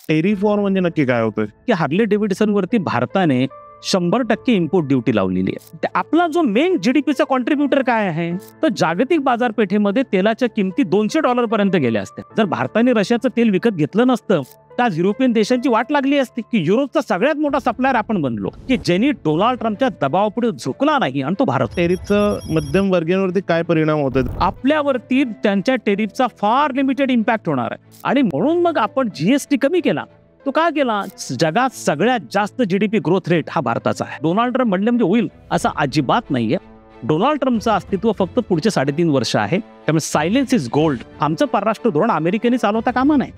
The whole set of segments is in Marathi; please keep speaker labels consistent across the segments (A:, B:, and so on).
A: टेरिफ वॉर म्हणजे नक्की काय होतंय?
B: की हार्ले डेव्हिडसन वरती भारताने 100% इम्पोर्ट ड्युटी लावलेली आहे. आपला जो मेन जीडीपीचा कॉन्ट्रीब्युटर काय आहे, तर जागतिक बाजारपेठेमध्ये तेलाच्या किमती $200 पर्यंत गेल्या असत्या. जर भारताने रशियाचं तेल विकत घेतलं नसतं तर युरोपियन देशांची वाट लागली असती की युरोपचा सगळ्यात मोठा सप्लायर आपण बनलो, की ज्यांनी डोनाल्ड ट्रम्पच्या दबावापुढे झुकला नाही आणि तो भारत.
A: टेरिफचा मध्यम वर्गीयांवरती काय परिणाम होतात?
B: आपल्यावरती त्यांच्या टेरिफचा फार लिमिटेड इम्पॅक्ट होणार आहे आणि म्हणून मग आपण जीएसटी कमी केला. तो का केला? जगात सगळ्यात जास्त जीडीपी ग्रोथ रेट हा भारताचा आहे. डोनाल्ड ट्रम्प म्हणले म्हणजे होईल असं अजिबात नाहीये. डोनाल्ड ट्रम्पचं अस्तित्व फक्त पुढचे 3.5 वर्ष आहे. त्यामुळे सायलेन्स इज गोल्ड. आमचं परराष्ट्र धोरण अमेरिकेने चालवता कामा नाही.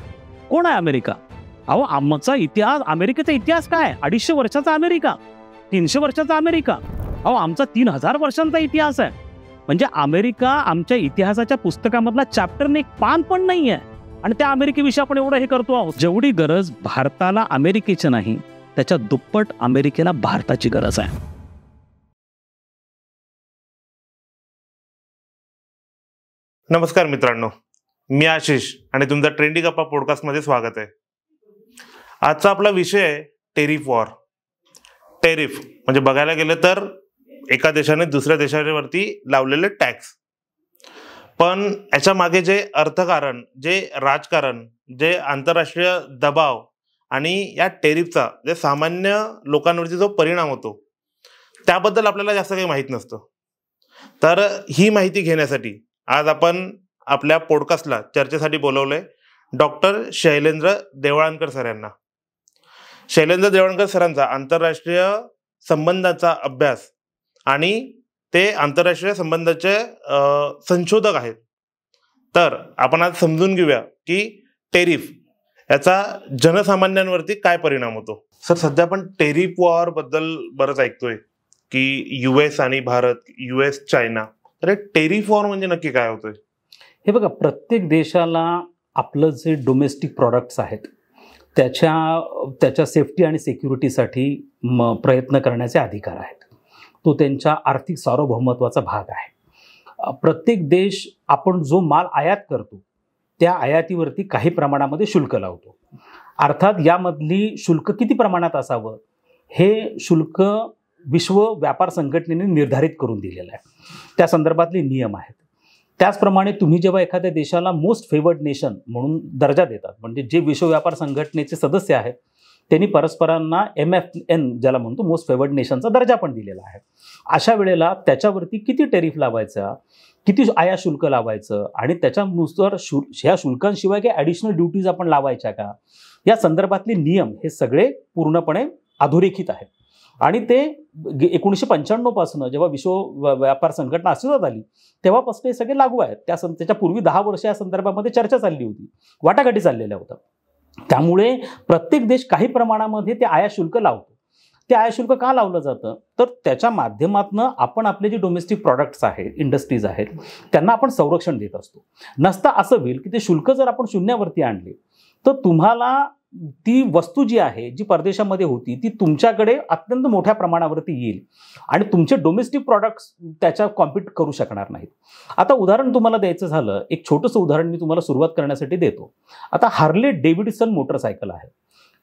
B: कोण आहे अमेरिका? अहो, आमचा इतिहास, अमेरिकेचा इतिहास काय? 250 वर्षाचा अमेरिका, 300 वर्षाचा अमेरिका. अहो, आमचा 3000 वर्षांचा इतिहास आहे. म्हणजे अमेरिका आमच्या इतिहासाच्या पुस्तकामधला चॅप्टरने एक पान पण नाही आहे आणि त्या अमेरिकेविषयी आपण एवढं हे करतो आहोत. जेवढी गरज भारताला अमेरिकेची नाही, त्याच्या दुप्पट अमेरिकेला भारताची गरज आहे.
A: नमस्कार मित्रांनो, मी आशिष आणि तुमचा ट्रेंडी गप्पा पॉडकास्टमध्ये स्वागत आहे. आजचा आपला विषय आहे टेरिफ वॉर. टेरिफ म्हणजे बघायला गेलं तर एका देशाने दुसऱ्या देशावरती लावलेले टॅक्स. पण याच्या मागे जे अर्थकारण, जे राजकारण, जे आंतरराष्ट्रीय दबाव आणि या टेरिफचा जे सामान्य लोकांवरती जो परिणाम होतो त्याबद्दल आपल्याला जास्त काही माहीत नसतं. तर ही माहिती घेण्यासाठी आज आपण आपल्या पॉडकास्टला चर्चेसाठी बोलवलंय डॉक्टर शैलेंद्र देवळानकर सर यांना. शैलेंद्र देवळानकर सरांचा आंतरराष्ट्रीय संबंधाचा अभ्यास आणि ते आंतरराष्ट्रीय संबंधाचे संशोधक आहेत. तर आपण आज समजून घेऊया की टेरिफ याचा जनसामान्यांवरती काय परिणाम होतो. सर, सध्या आपण टेरिफ वॉर बद्दल बरंच ऐकतोय की US आणि भारत, US चायना. तर टेरिफ वॉर म्हणजे नक्की काय होतंय?
B: हे बघा, प्रत्येक देशाला आपलं जे डोमेस्टिक प्रॉडक्ट्स आहेत त्याच्या सेफ्टी आणि सिक्युरिटीसाठी प्रयत्न करण्याचे अधिकार आहेत. तो त्यांच्या आर्थिक सार्वभौमत्वाचा भाग आहे. प्रत्येक देश आपण जो माल आयात करतो त्या आयातीवरती काही प्रमाणामध्ये शुल्क लावतो. अर्थात यामधली शुल्क किती प्रमाणात असावं हे शुल्क विश्व व्यापार संघटनेने निर्धारित करून दिलेलं आहे. त्या संदर्भातले नियम आहेत. त्याचप्रमाणे तुम्ही जेव्हा एखाद्या देशाला मोस्ट फेवर्ड नेशन म्हणून दर्जा देतात, म्हणजे जे विश्व व्यापार संघटनेचे सदस्य आहेत त्यांनी परस्परांना MFN ज्याला म्हणतो मोस्ट फेवर्ड नेशनचा दर्जा पण दिलेला आहे. अशा वेळेला त्याच्यावरती किती टेरिफ लावायचा, किती आयात शुल्क लावायचं आणि त्याच्यानुसार ह्या शुल्कांशिवाय काही ॲडिशनल ड्युटीज आपण लावायच्या का, या संदर्भातले नियम हे सगळे पूर्णपणे अधोरेखित आहेत. आणि ते 1995 पासून जेव्हा विश्व व्यापार संघटना अस्तित्वात आली तेव्हापासून हे सगळे लागू आहेत. त्याच्या पूर्वी 10 वर्ष या संदर्भामध्ये चर्चा चालली होती, वाटाघाटी चाललेल्या होत्या. त्यामुळे प्रत्येक देश काही प्रमाणामध्ये ते आयात शुल्क लावतो. ते आयात शुल्क का लावलं जातं तर त्याच्या माध्यमातून आपण आपले जे डोमेस्टिक प्रॉडक्ट्स आहेत, इंडस्ट्रीज आहेत, त्यांना आपण संरक्षण देत असतो. नसता असं होईल की ते शुल्क जर आपण शून्यावरती आणले तर तुम्हाला ती वस्तू जी आहे, जी परदेशामध्ये होती, ती तुमच्याकडे अत्यंत मोठ्या प्रमाणावरती येईल आणि तुमचे डोमेस्टिक प्रॉडक्ट्स त्याच्या कॉम्पिट करू शकणार नाहीत. आता उदाहरण तुम्हाला द्यायचं झालं, एक छोटंसं उदाहरण मी तुम्हाला सुरुवात करण्यासाठी देतो. आता हार्ले डेव्हिडसन मोटरसायकल आहे,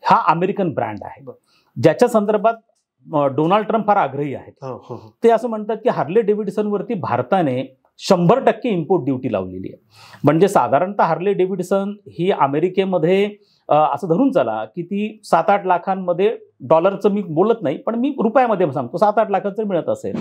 B: हा अमेरिकन ब्रँड आहे ज्याच्या संदर्भात डोनाल्ड ट्रम्प फार आग्रही आहेत. ते असं म्हणतात की हार्ले डेव्हिडसनवरती भारताने 100% इम्पोर्ट ड्युटी लावलेली आहे. म्हणजे साधारणतः हार्ले डेव्हिडसन ही अमेरिकेमध्ये असं धरून चला की ती 7-8 लाखांमध्ये, डॉलरचं मी बोलत नाही पण मी रुपयामध्ये सांगतो, 7-8 लाखांचं मिळत असेल.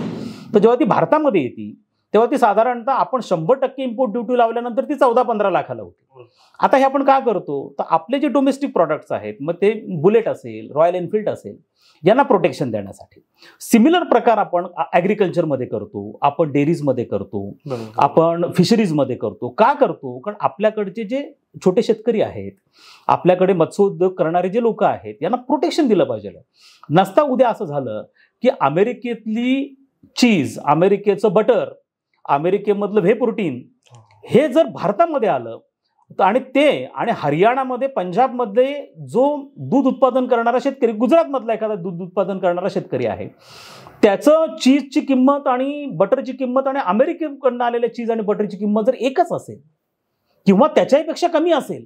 B: तर जेव्हा ती भारतामध्ये येते तेव्हा ती साधारणतः आपण 100% इम्पोर्ट ड्युटी लावल्यानंतर ती 14-15 लाखाला होती. आता हे आपण का करतो तर आपले जे डोमेस्टिक प्रॉडक्ट्स आहेत, मग ते बुलेट असेल, रॉयल एनफिल्ड असेल, यांना प्रोटेक्शन देण्यासाठी. सिमिलर प्रकार आपण ॲग्रिकल्चरमध्ये करतो, आपण डेअरीजमध्ये करतो, आपण फिशरीजमध्ये करतो. का करतो? कारण आपल्याकडचे जे छोटे शेतकरी आहेत, आपल्याकडे मत्स्योद्योग करणारे जे लोक आहेत, यांना प्रोटेक्शन दिलं पाहिजे. नसता उद्या असं झालं की अमेरिकेतली चीज, अमेरिकेचं बटर, अमेरिकेमधलं व्हे प्रोटीन हे जर भारतामध्ये आलं आणि हरियाणामध्ये, पंजाबमध्ये जो दूध उत्पादन करणारा शेतकरी, गुजरातमधला एखादा दूध उत्पादन करणारा शेतकरी आहे, त्याचं चीजची किंमत आणि बटरची किंमत आणि अमेरिकेकडून आलेल्या चीज आणि बटरची किंमत जर एकच असेल किंवा त्याच्यापेक्षा कमी असेल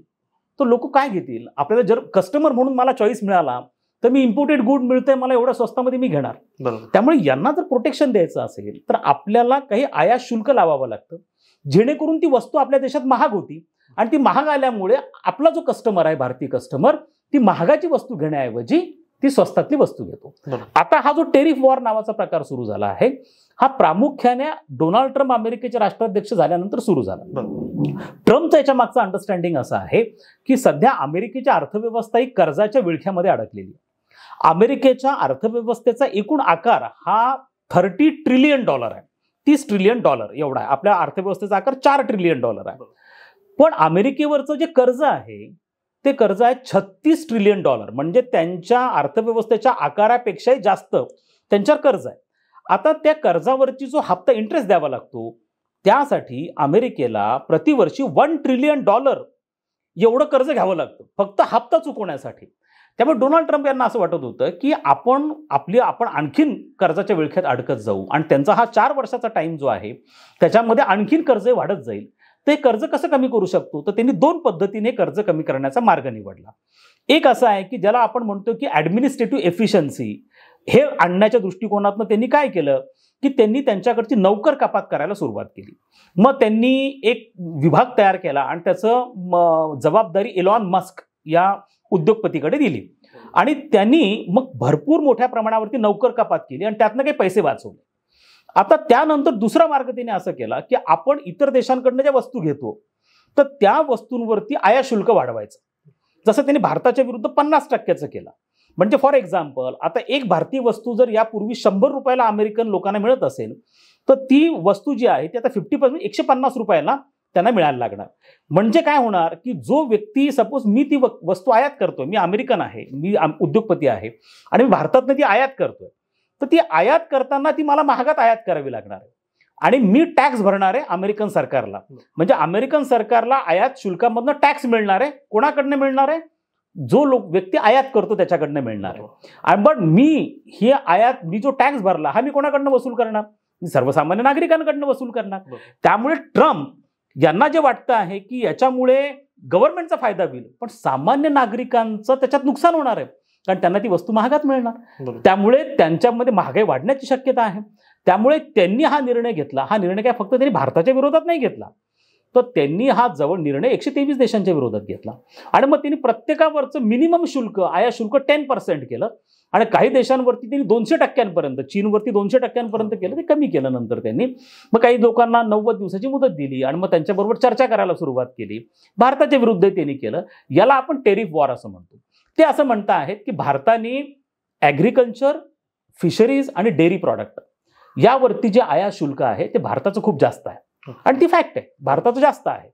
B: तर लोक काय घेतील? आपल्याला जर कस्टमर म्हणून मला चॉईस मिळाला तर मी इम्पोर्टेड गुड मिळतंय मला एवढ्या स्वस्तामध्ये मी घेणार.
A: बरोबर.
B: त्यामुळे यांना जर प्रोटेक्शन द्यायचं असेल तर आपल्याला काही आयात शुल्क लावावं लागतं, जेणेकरून ती वस्तू आपल्या देशात महाग होती आणि ती महाग आल्यामुळे आपला जो कस्टमर आहे, भारतीय कस्टमर, ती महागाची वस्तू घेण्याऐवजी ती स्वस्तातली वस्तू घेतो. आता हा जो टेरिफ वॉर नावाचा प्रकार सुरू झाला आहे, हा प्रामुख्याने डोनाल्ड ट्रम्प अमेरिकेचे राष्ट्राध्यक्ष झाल्यानंतर सुरू झाला. ट्रम्पचा याच्या मागचा अंडरस्टँडिंग असा आहे की सध्या अमेरिकेची अर्थव्यवस्था ही कर्जाच्या विळख्यामध्ये अडकलेली आहे. अमेरिकेच्या अर्थव्यवस्थेचा एकूण आकार हा $30 ट्रिलियन आहे, $30 ट्रिलियन एवढा आहे. आपल्या अर्थव्यवस्थेचा आकार $4 ट्रिलियन आहे. पण अमेरिकेवरचं जे कर्ज आहे ते कर्ज आहे $36 ट्रिलियन, म्हणजे त्यांच्या अर्थव्यवस्थेच्या आकारापेक्षाही जास्त त्यांच्यावर कर्ज आहे. आता त्या कर्जावरची जो हप्ता इंटरेस्ट द्यावा लागतो त्यासाठी अमेरिकेला प्रतिवर्षी $1 ट्रिलियन एवढं कर्ज घ्यावं लागतं फक्त हप्ता चुकवण्यासाठी. त्यामुळे डोनाल्ड ट्रम्प यांना असं वाटत होतं की आपण आणखीन कर्जाच्या विळख्यात अडकत जाऊ आणि त्यांचा हा 4 वर्षाचा टाइम जो आहे त्याच्यामध्ये आणखीन कर्ज वाढत जाईल. ते कर्ज कसं कमी करू शकतो? तर त्यांनी 2 पद्धतीने कर्ज कमी करण्याचा मार्ग निवडला. एक असा आहे की ज्याला आपण म्हणतो की ॲडमिनिस्ट्रेटिव्ह एफिशियन्सी, हे आणण्याच्या दृष्टिकोनातून त्यांनी काय केलं की त्यांनी त्यांच्याकडची नोकर कपात करायला सुरुवात केली. मग त्यांनी एक विभाग तयार केला आणि त्याचं जबाबदारी इलॉन मस्क या उद्योगपतीकडे दिली आणि त्यांनी मग भरपूर मोठ्या प्रमाणावरती नोकर कपात केली आणि त्यातनं काही पैसे वाचवले. आता त्यानंतर दुसरा मार्ग त्याने असं केला की आपण इतर देशांकडनं ज्या वस्तू घेतो तर त्या वस्तूंवरती आयात शुल्क वाढवायचं. जसं त्यांनी भारताच्या विरुद्ध 50% केलं. म्हणजे फॉर एक्झाम्पल आता एक भारतीय वस्तू जर यापूर्वी ₹100 अमेरिकन लोकांना मिळत असेल तर ती वस्तू जी आहे ती आता 50% ₹150 त्यांना मिळायला लागणार. म्हणजे काय होणार की जो व्यक्ती सपोज मी ती वस्तू आयात करतोय, मी अमेरिकन आहे, मी उद्योगपती आहे आणि मी भारतातनं ती आयात करतोय, तर ती आयात करताना ती मला महागात आयात करावी लागणार आहे आणि मी टॅक्स भरणार आहे अमेरिकन सरकारला. म्हणजे अमेरिकन सरकारला आयात शुल्कामधनं टॅक्स मिळणार आहे. कोणाकडनं मिळणार आहे? जो व्यक्ती आयात करतो त्याच्याकडनं मिळणार आहे. बट मी जो टॅक्स भरला हा मी कोणाकडनं वसूल करणार? मी सर्वसामान्य नागरिकांकडनं वसूल करणार. त्यामुळे ट्रम्प यांना जे वाटतं आहे की याच्यामुळे गव्हर्नमेंटचा फायदा होईल पण सामान्य नागरिकांचं त्याच्यात नुकसान होणार आहे, कारण त्यांना ती वस्तू महागात मिळणार. त्यामुळे त्यांच्यामध्ये महागाई वाढण्याची शक्यता आहे. त्यामुळे त्यांनी हा निर्णय घेतला. हा निर्णय काय फक्त त्यांनी भारताच्या विरोधात नाही घेतला, तर त्यांनी हा जवळ निर्णय 123 देशांच्या विरोधात घेतला आणि मग त्यांनी प्रत्येकावरचं मिनिमम शुल्क, आयात शुल्क 10% केलं आणि काही देशांवरती त्यांनी 200%, चीनवरती 200% केलं, ते कमी केलं नंतर त्यांनी. मग काही लोकांना 90 दिवसाची मुदत दिली आणि मग त्यांच्याबरोबर चर्चा करायला सुरुवात केली. भारताच्या विरुद्ध त्यांनी केलं. याला आपण टेरिफ वॉर असं म्हणतो. ते असं म्हणत आहेत की भारताने ॲग्रिकल्चर, फिशरीज आणि डेअरी प्रॉडक्ट यावरती जे आयात शुल्क आहे ते भारताचं खूप जास्त आहे आणि ती फॅक्ट आहे, भारताचं जास्त आहे.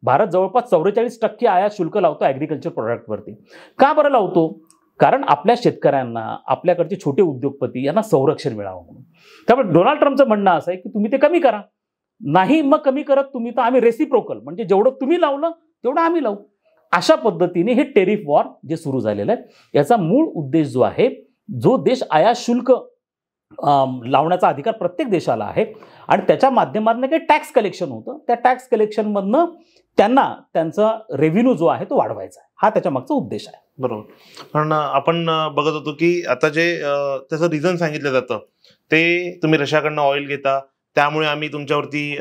B: भारत जवळपास 44% आयात शुल्क लावतो ॲग्रिकल्चर प्रॉडक्टवरती. का बरं लावतो? कारण आपल्या शेतकऱ्यांना, आपल्याकडचे छोटे उद्योगपती यांना संरक्षण मिळावं म्हणून. त्यामुळे डोनाल्ड ट्रम्पचं म्हणणं असं आहे की तुम्ही ते कमी करा. नाही मग कमी करत तुम्ही तर आम्ही रेसिप्रोकल, म्हणजे जेवढं तुम्ही लावलं तेवढं आम्ही लावू. अशा पद्धतीने हे टेरिफ वॉर जे सुरू झालेलं आहे याचा मूळ उद्देश जो आहे, जो देश आयात शुल्क लावण्याचा अधिकार प्रत्येक देशाला आहे आणि त्याच्या माध्यमातून काही टॅक्स कलेक्शन होतं, त्या टॅक्स कलेक्शनमधनं त्यांना त्यांचा रेव्हेन्यू जो आहे तो वाढवायचा आहे, हा त्याच्या मागचा उद्देश आहे.
A: बरोबर. पण आपण बघत होतो की आता जे त्याचं रिझन सांगितलं जातं ते तुम्ही रशियाकडनं ऑइल घेता त्यामुळे आम्ही तुमच्यावरती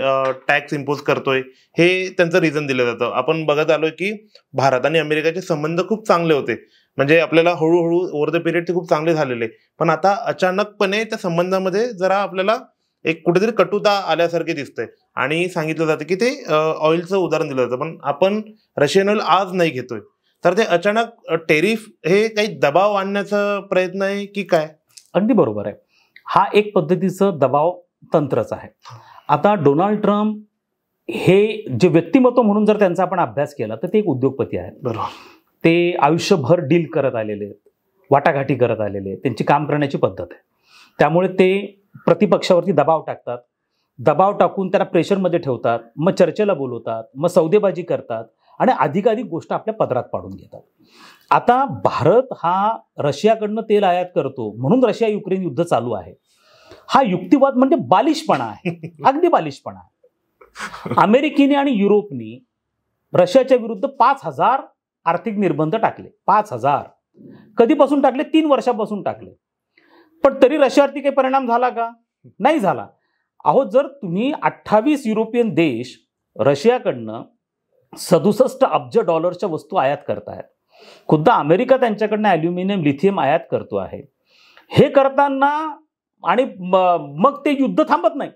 A: टॅक्स इम्पोज करतोय, हे त्यांचं रिझन दिलं जातं. आपण बघत आलोय की भारत आणि अमेरिकाचे संबंध खूप चांगले होते, म्हणजे आपल्याला हळूहळू ओव्हर द पिरियड ते खूप चांगले झालेले. पण आता अचानकपणे त्या संबंधामध्ये जरा आपल्याला एक कुठेतरी कटुता आल्यासारखे दिसतंय आणि सांगितलं जातं की ते ऑइलचं उदाहरण दिलं जातं. पण आपण रशियन ऑइल आज नाही घेतोय, तर ते अचानक टेरिफ हे काही दबाव आणण्याचा प्रयत्न आहे की काय?
B: अगदी बरोबर आहे. हा एक पद्धतीचं दबाव तंत्रच आहे. आता डोनाल्ड ट्रम्प हे जे व्यक्तिमत्व म्हणून जर त्यांचा आपण अभ्यास केला तर ते एक उद्योगपती आहेत.
A: बरोबर.
B: ते आयुष्यभर डील करत आलेले आहेत, वाटाघाटी करत आलेले आहेत, त्यांची काम करण्याची पद्धत आहे. त्यामुळे ते प्रतिपक्षावरती दबाव टाकतात, दबाव टाकून त्यांना प्रेशरमध्ये ठेवतात, मग चर्चेला बोलवतात, मग सौदेबाजी करतात आणि अधिकाधिक गोष्ट आपल्या पदरात पाडून घेतात. आता भारत हा रशियाकडनं तेल आयात करतो म्हणून रशिया युक्रेन युद्ध चालू आहे, हा युक्तिवाद म्हणजे बालिशपणा आहे, अगदी बालिशपणा आहे. अमेरिकेने आणि युरोपनी रशियाच्या विरुद्ध 5,000 आर्थिक निर्बंध टाकले, 5,000. कधीपासून टाकले? 3 वर्षापासून टाकले. पण तरी रशियावरती काही परिणाम झाला का? नाही झाला. अहो, जर तुम्ही 28 युरोपियन देश रशियाकडनं 67 अब्ज डॉलरच्या वस्तू आयात करतायत, खुद्द अमेरिका त्यांच्याकडनं ॲल्युमिनियम, लिथियम आयात करतो आहे, हे करताना आणि मग ते युद्ध थांबत नाही,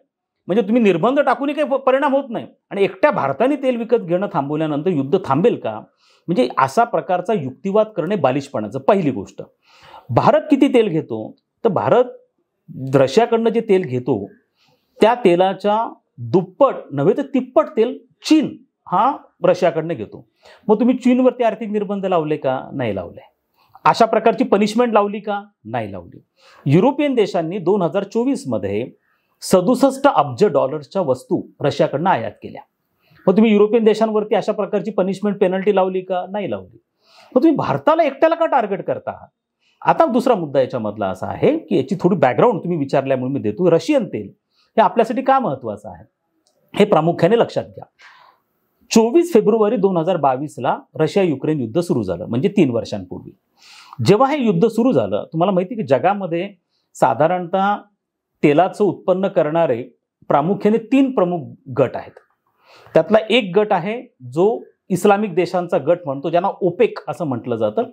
B: म्हणजे तुम्ही निर्बंध टाकूनही काही परिणाम होत नाही, आणि एकट्या भारताने तेल विकत घेणं थांबवल्यानंतर युद्ध थांबेल का? म्हणजे असा प्रकारचा युक्तिवाद करणे बालिशपणाचं. पहिली गोष्ट, भारत किती तेल घेतो? तर भारत रशियाकडनं जे तेल घेतो त्या तेलाच्या दुप्पट नव्हे तर तिप्पट तेल चीन हा रशियाकडनं घेतो. मग तुम्ही चीनवरती आर्थिक निर्बंध लावले का? नाही लावले. अशा प्रकारची पनिशमेंट लावली का? नाही लावली. युरोपियन देशांनी 2024 मध्ये 67 अब्ज डॉलर्सच्या वस्तू रशियाकडनं आयात केल्या. मग तुम्ही युरोपियन देशांवरती अशा प्रकारची पनिशमेंट, पेनल्टी लावली का? नाही लावली. मग तुम्ही भारताला एकट्याला का टार्गेट करता आहात? आता दुसरा मुद्दा याच्यामधला असा आहे की याची थोडी बॅकग्राऊंड तुम्ही विचारल्यामुळे मी देतो. रशियन तेल हे आपल्यासाठी का महत्वाचं आहे हे प्रामुख्याने लक्षात घ्या. 24 फेब्रुवारी 2022ला रशिया युक्रेन युद्ध सुरू झालं, म्हणजे 3 वर्षांपूर्वी. जेव्हा हे युद्ध सुरू झालं, तुम्हाला माहिती की जगामध्ये साधारणतः तेलाचं उत्पन्न करणारे प्रामुख्याने 3 प्रमुख गट आहेत. त्यातला एक गट आहे जो इस्लामिक देशांचा गट म्हणतो, ज्यांना ओपेक असं म्हटलं जातं,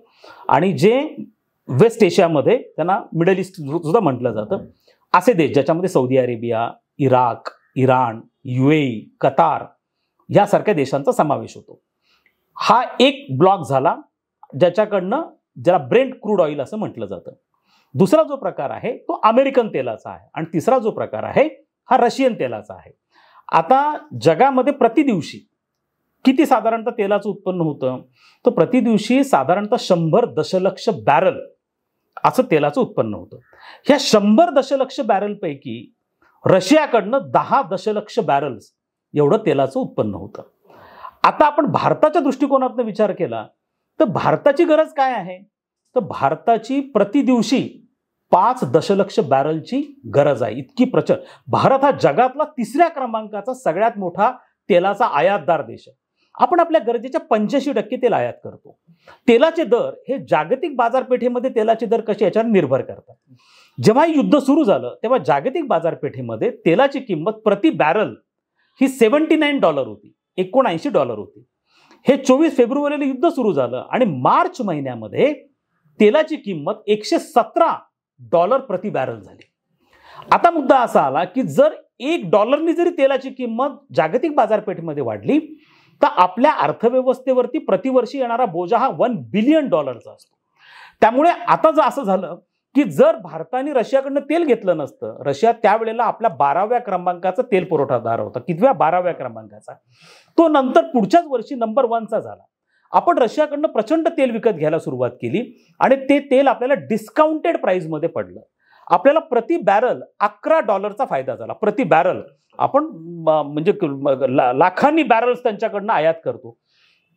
B: आणि जे वेस्ट एशियामध्ये त्यांना मिडल ईस्ट सुद्धा म्हटलं जातं, असे देश ज्याच्यामध्ये Saudi Arabia, Iraq, Iran, UAE, Qatar यासारख्या देशांचा समावेश होतो. हा एक ब्लॉक झाला ज्याच्याकडनं, ज्याला ब्रेंट क्रूड ऑइल असं म्हटलं जातं. दुसरा जो प्रकार आहे तो अमेरिकन तेलाचा आहे, आणि तिसरा जो प्रकार आहे हा रशियन तेलाचा आहे. आता जगामध्ये प्रति दिवशी किती साधारणतः तेलाचं उत्पन्न होतं? तर प्रति दिवशी साधारणतः 100 दशलक्ष बॅरल असं तेलाचं उत्पन्न होतं. ह्या 100 दशलक्ष बॅरलपैकी रशियाकडनं 10 दशलक्ष बॅरल्स एवढं तेलाचं उत्पन्न होतं. आता आपण भारताच्या दृष्टिकोनातून विचार केला तर भारताची गरज काय आहे? तर भारताची प्रति दिवशी 5 दशलक्ष बॅरलची गरज आहे. इतकी प्रचंड. भारत हा जगातला 3ऱ्या क्रमांकाचा सगळ्यात मोठा तेलाचा आयातदार देश आहे. आपण आपल्या गरजेच्या 85% तेल आयात करतो. तेलाचे दर हे जागतिक बाजारपेठेमध्ये तेलाचे दर कसे याच्यावर निर्भर करतात. जेव्हा हे युद्ध सुरू झालं तेव्हा जागतिक बाजारपेठेमध्ये तेलाची किंमत प्रति बॅरल ही $79 होती, $79 होती. हे 24 फेब्रुवारीला युद्ध सुरू झालं आणि मार्च महिन्यामध्ये तेलाची किंमत $117 प्रति बॅरल झाली. आता मुद्दा असा आला की जर $1 जरी तेलाची किंमत जागतिक बाजारपेठेमध्ये वाढली तर आपल्या अर्थव्यवस्थेवरती प्रतिवर्षी येणारा बोजा हा $1 बिलियन असतो. त्यामुळे आता जर असं झालं की जर भारताने रशियाकडनं तेल घेतलं नसतं, रशिया त्यावेळेला आपल्या 12व्या क्रमांकाचा तेल पुरवठादार होता. कितव्या? 12व्या क्रमांकाचा. तो नंतर पुढच्याच वर्षी नंबर 1चा झाला. आपण रशियाकडनं प्रचंड तेल विकत घ्यायला सुरुवात केली आणि ते तेल आपल्याला डिस्काउंटेड प्राइसमध्ये पडलं. आपल्याला प्रति बॅरल $11चा फायदा झाला. प्रति बॅरल आपण म्हणजे लाखांनी बॅरल्स त्यांच्याकडनं आयात करतो.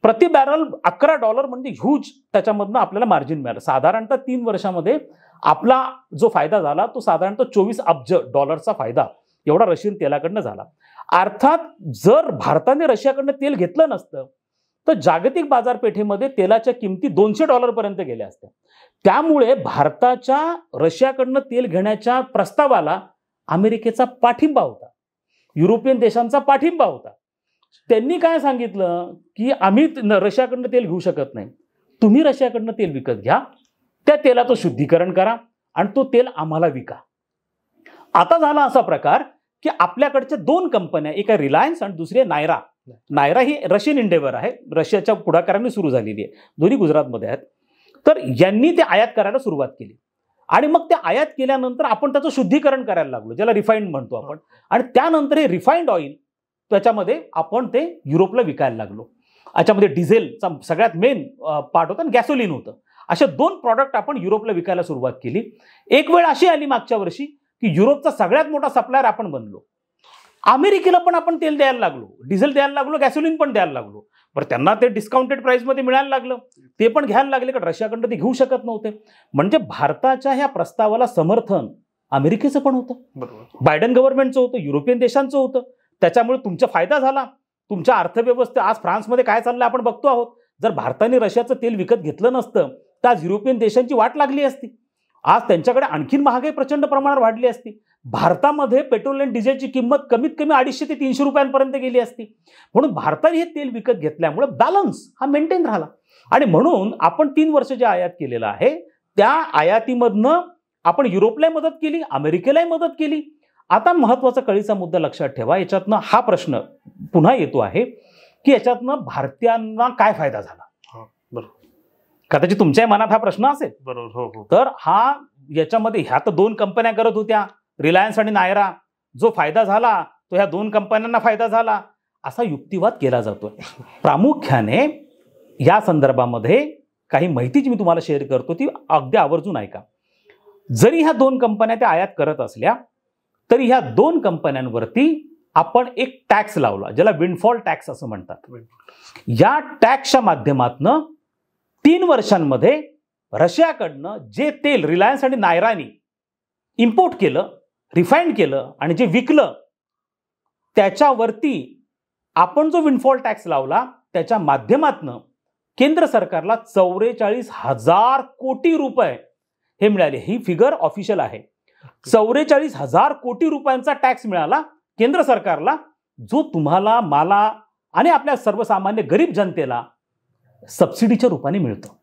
B: प्रति बॅरल $11 म्हणजे ह्यूज त्याच्यामधनं आपल्याला मार्जिन मिळालं. साधारणतः 3 वर्षामध्ये आपला जो फायदा झाला तो साधारणतः $24 अब्ज फायदा एवढा रशियन तेलाकडनं झाला. अर्थात जर भारताने रशियाकडनं तेल घेतलं नसतं तर जागतिक बाजारपेठेमध्ये तेलाच्या किमती $200 पर्यंत गेल्या असत्या. त्यामुळे भारताच्या रशियाकडनं तेल घेण्याच्या प्रस्तावाला अमेरिकेचा पाठिंबा होता, युरोपियन देशांचा पाठिंबा होता. त्यांनी काय सांगितलं की आम्ही रशियाकडनं तेल घेऊ शकत नाही, तुम्ही रशियाकडनं तेल विकत घ्या, त्या तेलाचं शुद्धीकरण करा आणि तो तेल आम्हाला विका. आता झाला असा प्रकार की आपल्याकडच्या 2 कंपन्या, एक आहे रिलायन्स आणि दुसरी आहे नायरा. नायरा ही रशियन इंडेव्हर आहे, रशियाच्या पुढाकाराने सुरू झालेली आहे, दोन्ही गुजरातमध्ये आहेत. तर यांनी ते आयात करायला सुरुवात केली आणि मग ते आयात केल्यानंतर आपण त्याचं शुद्धीकरण करायला लागलो, ज्याला रिफाईंड म्हणतो आपण. आणि त्यानंतर हे रिफाईंड ऑइल त्याच्यामध्ये आपण ते युरोपला विकायला लागलो. याच्यामध्ये डिझेलचा सगळ्यात मेन पार्ट होता आणि गॅसोलिन होतं. अशा 2 प्रॉडक्ट आपण युरोपला विकायला सुरुवात केली. एक वेळ अशी आली मागच्या वर्षी की युरोपचा सगळ्यात मोठा सप्लायर आपण बनलो. अमेरिकेला पण आपण तेल द्यायला लागलो, डिझेल द्यायला लागलो, गॅसोलिन पण द्यायला लागलो. बरं, त्यांना ते डिस्काउंटेड प्राइसमध्ये मिळायला लागलं, ते पण घ्यायला लागले, कारण रशियाकडनं ते घेऊ शकत नव्हते. म्हणजे भारताच्या ह्या प्रस्तावाला समर्थन अमेरिकेचं पण होतं, बायडन गव्हर्नमेंटचं होतं, युरोपियन देशांचं होतं. त्याच्यामुळे तुमचा फायदा झाला. तुमच्या अर्थव्यवस्था आज फ्रान्समध्ये काय चाललंय आपण बघतो आहोत. जर भारताने रशियाचं तेल विकत घेतलं नसतं तर आज युरोपियन देशांची वाट लागली असती. आज त्यांच्याकडे आणखीन महागाई प्रचंड प्रमाणात वाढली असती. भारतामध्ये पेट्रोल आणि डिझेलची किंमत कमीत कमी 250 ते 300 रुपयांपर्यंत गेली असती. म्हणून भारताने हे तेल विकत घेतल्यामुळे बॅलन्स हा मेंटेन राहिला. आणि म्हणून आपण 3 वर्ष जे आयात केलेलं आहे त्या आयातीमधनं आपण युरोपलाही मदत केली, अमेरिकेलाही मदत केली. आता महत्वाचा कळीचा मुद्दा लक्षात ठेवा. याच्यातनं हा प्रश्न पुन्हा येतो आहे की याच्यातनं भारतीयांना काय फायदा झाला. कदाचित तुमच्या मनात हा प्रश्न असेल.
A: बरोबर.
B: तर हा याच्यामध्ये ह्या तर 2 कंपन्या करत होत्या, रिलायन्स आणि नायरा. जो फायदा झाला तो ह्या 2 कंपन्यांना फायदा झाला असा युक्तिवाद केला जातोय. प्रामुख्याने या संदर्भामध्ये काही माहितीच मी तुम्हाला शेअर करतो, ती अगदी आवर्जून ऐका. जरी ह्या 2 कंपन्या त्या आयात करत असल्या तरी ह्या 2 कंपन्यांवरती आपण एक टॅक्स लावला, ज्याला विंडफॉल टॅक्स असं म्हणतात. या टॅक्सच्या माध्यमातून 3 वर्षांमध्ये रशियाकडनं जे तेल रिलायन्स आणि नायरानी इम्पोर्ट केलं, रिफाईंड केलं आणि जे विकलं त्याच्यावरती आपण जो विंडफॉल टॅक्स लावला त्याच्या माध्यमातून केंद्र सरकारला 44,000 कोटी रुपये हे मिळाले. ही फिगर ऑफिशियल आहे. 44,000 कोटी रुपयांचा टॅक्स मिळाला केंद्र सरकारला, जो तुम्हाला, मला आणि आपल्या सर्वसामान्य गरीब जनतेला सबसिडीच्या रूपाने मिळतो.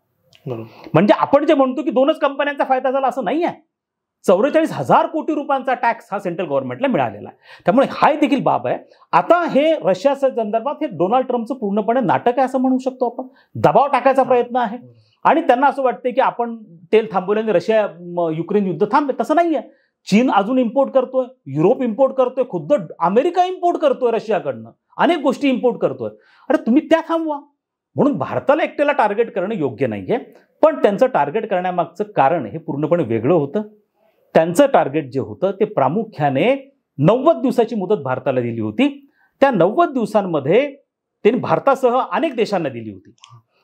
B: म्हणजे आपण जे म्हणतो की 2च कंपन्यांचा फायदा झाला असं नाही आहे. 44,000 कोटी रुपयांचा टॅक्स हा सेंट्रल गव्हर्नमेंटला मिळालेला आहे. त्यामुळे हा देखील बाब आहे. आता हे रशियाच्या संदर्भात हे डोनाल्ड ट्रम्पचं पूर्णपणे नाटक आहे असं म्हणू शकतो आपण. दबाव टाकायचा प्रयत्न आहे आणि त्यांना असं वाटतं की आपण तेल थांबवल्याने रशिया युक्रेन युद्ध थांबे. तसं नाही आहे. चीन अजून इम्पोर्ट करतोय, युरोप इम्पोर्ट करतोय, खुद्द अमेरिका इम्पोर्ट करतोय रशियाकडनं, अनेक गोष्टी इम्पोर्ट करतोय. अरे तुम्ही त्या थांबवा. म्हणून भारताला एकट्याला टार्गेट करणं योग्य नाहीये. पण त्यांचं टार्गेट करण्यामागचं कारण हे पूर्णपणे वेगळं होतं. त्यांचं टार्गेट जे होतं ते प्रामुख्याने 90 दिवसाची मुदत भारताला दिली होती. त्या 90 दिवसांमध्ये त्यांनी भारतासह अनेक देशांना दिली होती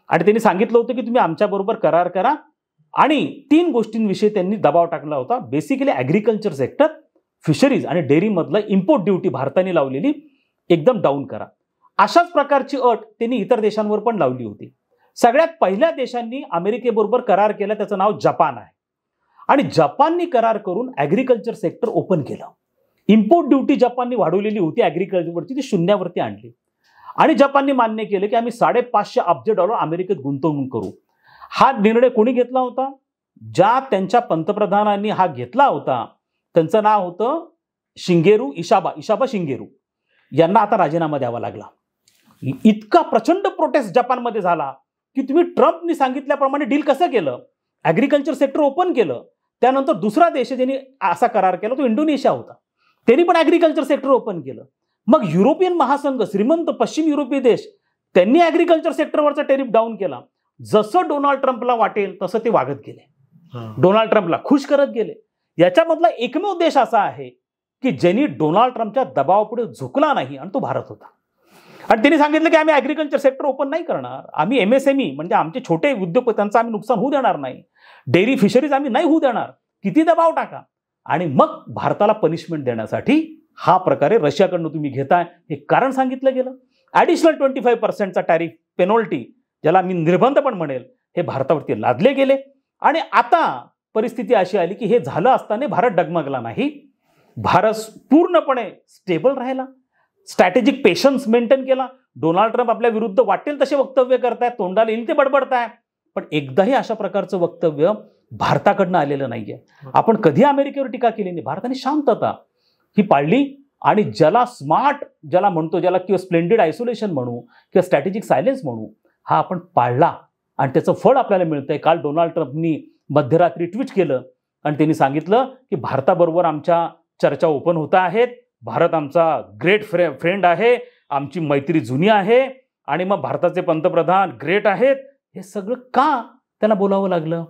B: आणि त्यांनी सांगितलं होतं की तुम्ही आमच्याबरोबर करार करा आणि 3 गोष्टींविषयी त्यांनी दबाव टाकला होता. बेसिकली ॲग्रिकल्चर सेक्टर, फिशरीज आणि डेअरीमधलं इम्पोर्ट ड्युटी भारताने लावलेली एकदम डाऊन करा. अशाच प्रकारची अट त्यांनी इतर देशांवर पण लावली होती. सगळ्यात पहिल्या देशांनी अमेरिकेबरोबर करार केला त्याचं नाव जपान आहे आणि जपाननी करार करून ॲग्रिकल्चर सेक्टर ओपन केलं. इम्पोर्ट ड्युटी जपाननी वाढवलेली होती ॲग्रिकल्चरवरची, ती शून्यावरती आणली आणि जपानने मान्य केलं की आम्ही $550 अब्ज अमेरिकेत गुंतवणूक करू. हा निर्णय कोणी घेतला होता? ज्या त्यांच्या पंतप्रधानांनी हा घेतला होता त्यांचं नाव होतं इशाबा शिंगेरू. यांना आता राजीनामा द्यावा लागला. इतका प्रचंड प्रोटेस्ट जपानमध्ये झाला की तुम्ही ट्रम्पनी सांगितल्याप्रमाणे डील कसं केलं, ॲग्रिकल्चर सेक्टर ओपन केलं. त्यानंतर दुसरा देश ज्यांनी असा करार केला तो इंडोनेशिया होता. त्यांनी पण ॲग्रिकल्चर सेक्टर ओपन केलं. मग युरोपियन महासंघ, श्रीमंत पश्चिम युरोपीय देश, त्यांनी ॲग्रिकल्चर सेक्टरवरचा टेरिफ डाऊन केला. जसं डोनाल्ड ट्रम्पला वाटेल तसं ते वागत गेले, डोनाल्ड ट्रम्पला खुश करत गेले. याच्यामधला एकमेव देश असा आहे की ज्यांनी डोनाल्ड ट्रम्पच्या दबावापुढे झुकला नाही आणि तो भारत होता. आणि त्यांनी सांगितलं की आम्ही ॲग्रिकल्चर सेक्टर ओपन नाही करणार, आम्ही MSME म्हणजे आमचे छोटे उद्योगपत्यांचं आम्ही नुकसान होऊ देणार नाही, डेअरी फिशरीज आम्ही नाही होऊ देणार, किती दबाव टाका. आणि मग भारताला पनिशमेंट देण्यासाठी हा प्रकारे रशियाकडनं तुम्ही घेताय हे कारण सांगितलं गेलं. ॲडिशनल 25% टॅरिफ पेनॉल्टी, ज्याला मी निर्बंध पण म्हणेल, हे भारतावरती लादले गेले. आणि आता परिस्थिती अशी आली की हे झालं असताना भारत डगमगला नाही. भारत पूर्णपणे स्टेबल राहिला, स्ट्रॅटेजिक पेशन्स मेंटेन केला. डोनाल्ड ट्रम्प आपल्या विरुद्ध वाटेल तसे वक्तव्य करतायत, तोंडाला येईल ते बडबडताय, पण एकदाही अशा प्रकारचं वक्तव्य भारताकडनं आलेलं नाहीये. आपण कधी अमेरिकेवर टीका केली नाही. भारताने शांतता ही पाळली आणि ज्याला स्मार्ट, ज्याला म्हणतो, ज्याला किंवा स्प्लेंडेड आयसोलेशन म्हणू किंवा स्ट्रॅटेजिक सायलेन्स म्हणू, हा आपण पाळला आणि त्याचं फळ आपल्याला मिळतंय. काल डोनाल्ड ट्रम्पनी मध्यरात्री ट्विट केलं आणि त्यांनी सांगितलं की भारताबरोबर आमच्या चर्चा ओपन होत आहेत, भारत आमचा ग्रेट फ्रेंड आहे, आमची मैत्री जुनी आहे आणि मग भारताचे पंतप्रधान ग्रेट आहेत. हे सगळं का त्यांना बोलावं लागलं?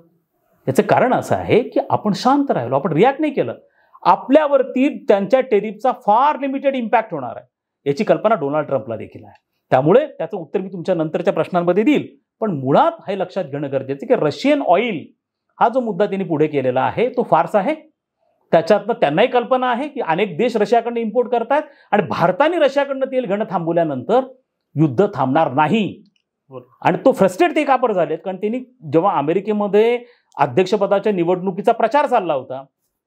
B: याचं कारण असं आहे की आपण शांत राहिलो, आपण रिॲक्ट नाही केलं. आपल्यावरती त्यांच्या टेरिफचा फार लिमिटेड इम्पॅक्ट होणार आहे याची कल्पना डोनाल्ड ट्रम्पला देखील आहे. त्यामुळे त्याचं उत्तर मी तुमच्या नंतरच्या प्रश्नांमध्ये देईल. पण मुळात हे लक्षात घेणं गरजेचं की रशियन ऑइल हा जो मुद्दा त्यांनी पुढे केलेला आहे तो फारसा आहे. त्याच्यातनं त्यांनाही कल्पना आहे की अनेक देश रशियाकडनं इम्पोर्ट करतात आणि भारताने रशियाकडनं तेल घेणं थांबवल्यानंतर युद्ध थांबणार नाही. आणि तो फ्रस्ट्रेट ते का बरं झालेत, कारण त्यांनी जेव्हा अमेरिकेमध्ये अध्यक्षपदाच्या निवडणुकीचा प्रचार चालला होता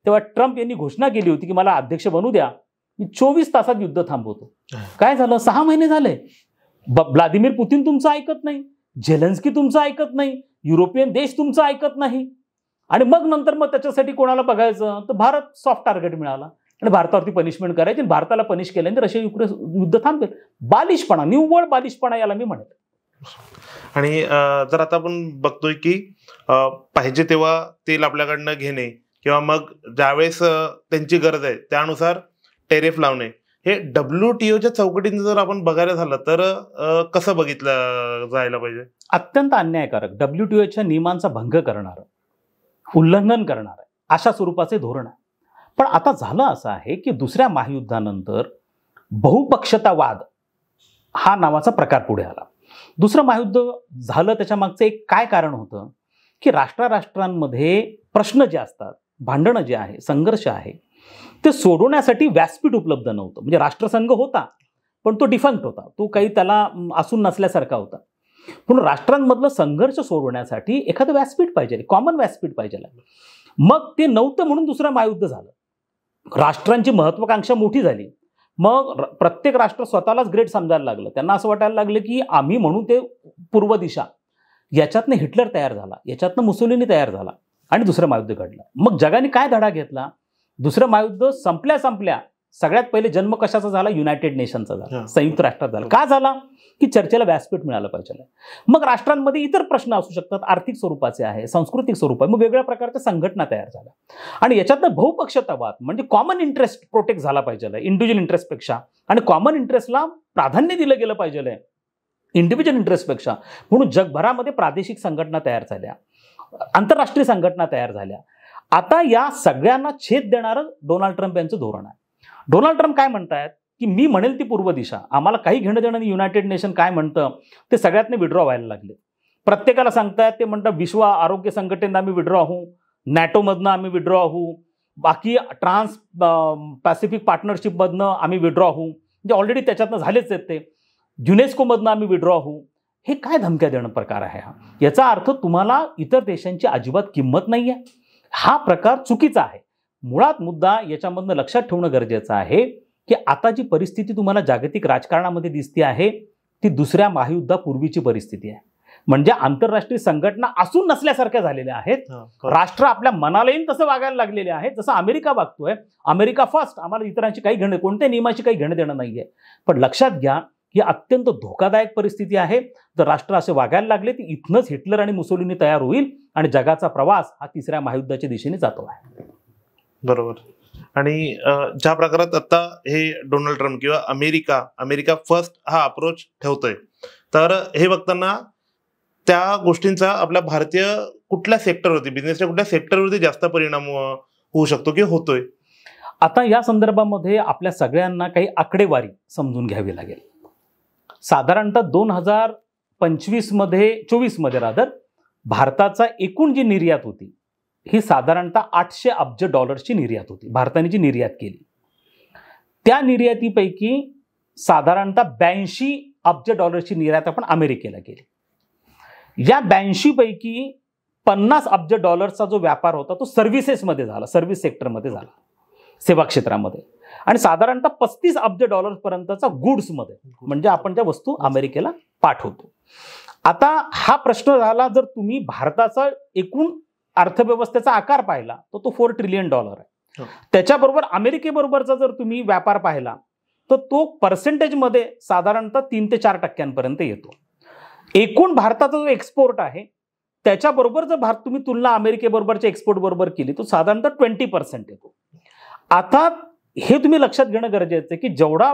B: तेव्हा ट्रम्प यांनी घोषणा केली होती की मला अध्यक्ष बनू द्या, मी 24 तासात युद्ध थांबवतो. काय झालं, 6 महिने झाले, व्लादिमीर पुतीन तुमचं ऐकत नाही, झेलेन्स्की तुमचं ऐकत नाही, युरोपियन देश तुमचं ऐकत नाही. आणि मग त्याच्यासाठी कोणाला बघायचं, तर भारत सॉफ्ट टार्गेट मिळाला आणि भारतावरती पनिशमेंट करायची आणि भारताला पनिश केल्यानंतर रशिया युक्रेन युद्ध थांबेल. बालिशपणा, निव्वळ बालिशपणा याला मी म्हणेल.
A: आणि जर आता आपण बघतोय की पाहिजे तेव्हा तेल आपल्याकडनं घेणे किंवा मग ज्यावेळेस त्यांची गरज आहे त्यानुसार टेरिफ लावणे, हे WTOच्या चौकटीने जर आपण बघायला झालं तर कसं बघितलं जायला पाहिजे?
B: अत्यंत अन्यायकारक, WTOच्या नियमांचा भंग करणारं, उल्लंघन करणारं अशा स्वरूपाचे धोरण आहे. पण आता झालं असं आहे की दुसऱ्या महायुद्धानंतर बहुपक्षतावाद हा नावाचा प्रकार पुढे आला. दुसरं महायुद्ध झालं त्याच्या मागचं एक काय कारण होतं की राष्ट्रांमध्ये प्रश्न जे असतात, भांडणं जे आहे, संघर्ष आहे, ते सोडवण्यासाठी व्यासपीठ उपलब्ध नव्हतं. म्हणजे राष्ट्रसंघ होता पण तो डिफंक्ट होता, तो काही त्याला असून नसल्यासारखा होता. पण राष्ट्रांमधलं संघर्ष सोडवण्यासाठी एखादं व्यासपीठ पाहिजे, कॉमन व्यासपीठ पाहिजे. मग ते नव्हतं म्हणून दुसरं महायुद्ध झालं. राष्ट्रांची महत्वाकांक्षा मोठी झाली, मग प्रत्येक राष्ट्र स्वतःलाच ग्रेट समजायला लागलं. त्यांना असं वाटायला लागलं की आम्ही म्हणून ते पूर्व दिशा. याच्यातनं हिटलर तयार झाला, याच्यातनं मुसोलिनी तयार झाला आणि दुसरं महायुद्ध घडलं. मग जगाने काय धडा घेतला? दुसरं महायुद्ध संपल्या सगळ्यात पहिले जन्म कशाचा झाला? युनायटेड नेशनचा झाला, संयुक्त राष्ट्रात झाला. का झाला? की चर्चेला व्यासपीठ मिळालं पाहिजे. मग राष्ट्रांमध्ये इतर प्रश्न असू शकतात, आर्थिक स्वरूपाचे आहे, सांस्कृतिक स्वरूप आहे, मग वेगळ्या प्रकारच्या संघटना तयार झाल्या आणि याच्यातनं बहुपक्षतावाद म्हणजे कॉमन इंटरेस्ट प्रोटेक्ट झाला पाहिजे इंडिव्हिज्युअल इंटरेस्टपेक्षा, आणि कॉमन इंटरेस्टला प्राधान्य दिलं गेलं पाहिजे इंडिव्हिज्युअल इंटरेस्टपेक्षा. म्हणून जगभरामध्ये प्रादेशिक संघटना तयार झाल्या, आंतरराष्ट्रीय संघटना तयार झाल्या. आता या सगळ्यांना छेद देणारं डोनाल्ड ट्रम्प यांचं धोरण आहे. डोनाल्ड ट्रम्प काय म्हणतायत की मी म्हणेल ती पूर्व दिशा, आम्हाला काही घेणं देणं नाही, युनायटेड नेशन काय म्हणतं ते सगळ्यातने विड्रॉ व्हायला लागले. प्रत्येकाला सांगतायत, ते म्हणतात विश्व आरोग्य संघटनेत आम्ही विड्रॉ होऊ, नॅटोमधनं आम्ही विड्रॉ होऊ, बाकी ट्रान्स पॅसिफिक पार्टनरशिपमधनं आम्ही विड्रॉ होऊ, म्हणजे ऑलरेडी त्याच्यातनं झालेच आहेत ते, युनेस्कोमधनं आम्ही विड्रॉ होऊ. हे काय धमक्या देणं प्रकार आहे हा? याचा अर्थ तुम्हाला इतर देशांची अजिबात किंमत नाही आहे. हा प्रकार चुकीचा आहे. मुळात मुद्दा याच्यामधनं लक्षात ठेवणं गरजेचं आहे की आता जी परिस्थिती तुम्हाला जागतिक राजकारणामध्ये दिसते आहे ती दुसऱ्या महायुद्धापूर्वीची परिस्थिती आहे. म्हणजे आंतरराष्ट्रीय संघटना असून नसल्यासारख्या झालेल्या आहेत. राष्ट्र आपल्या मनाला येईल तसं वागायला लागलेले आहेत, जसं अमेरिका वागतोय. अमेरिका फर्स्ट, आम्हाला इतरांची काही घेणं, कोणत्या नियमाची काही घेणं देणं नाहीये. पण लक्षात घ्या ही अत्यंत धोकादायक परिस्थिती आहे. जर राष्ट्र असे वागायला लागले तर इथनंच हिटलर आणि मुसोलिनी तयार होईल आणि जगाचा प्रवास हा तिसऱ्या महायुद्धाच्या दिशेने जातो आहे.
A: बरोबर. आणि ज्या प्रकारात आता हे डोनाल्ड ट्रम्प किंवा अमेरिका फर्स्ट हा अप्रोच ठेवतोय, तर हे बघताना त्या गोष्टींचा आपल्या भारतीय कुठल्या सेक्टरवरती, बिझनेसच्या कुठल्या सेक्टरवरती जास्त परिणाम होऊ शकतो की होतोय?
B: आता या संदर्भामध्ये आपल्या सगळ्यांना काही आकडेवारी समजून घ्यावी लागेल. साधारणतः 2024 मध्ये रादर भारताचा एकूण जी निर्यात होती ही साधारणतः $800 अब्ज निर्यात होती. भारताने जी निर्यात केली त्या निर्यातीपैकी साधारणतः $82 अब्ज निर्यात आपण अमेरिकेला केली. या 82 पैकी $50 अब्ज जो व्यापार होता तो सर्व्हिसेसमध्ये झाला, सर्व्हिस सेक्टरमध्ये झाला, सेवा क्षेत्रामध्ये. आणि साधारणतः $35 अब्ज पर्यंतचा गुड्समध्ये, म्हणजे आपण त्या वस्तू अमेरिकेला पाठवतो. आता हा प्रश्न झाला, जर तुम्ही भारताचा एकूण अर्थव्यवस्थेचा आकार पाहिला तर तो $4 ट्रिलियन आहे. त्याच्याबरोबर अमेरिकेबरोबरचा जर तुम्ही व्यापार पाहिला तर तो पर्सेंटेजमध्ये साधारणतः 3 ते 4% येतो. एकूण भारताचा जो एक्सपोर्ट आहे त्याच्याबरोबर जर तुम्ही तुलना अमेरिकेबरोबरच्या एक्सपोर्ट बरोबर केली तर साधारणतः 20% येतो. आता हे तुम्ही लक्षात घेणं गरजेचं आहे की जेवढा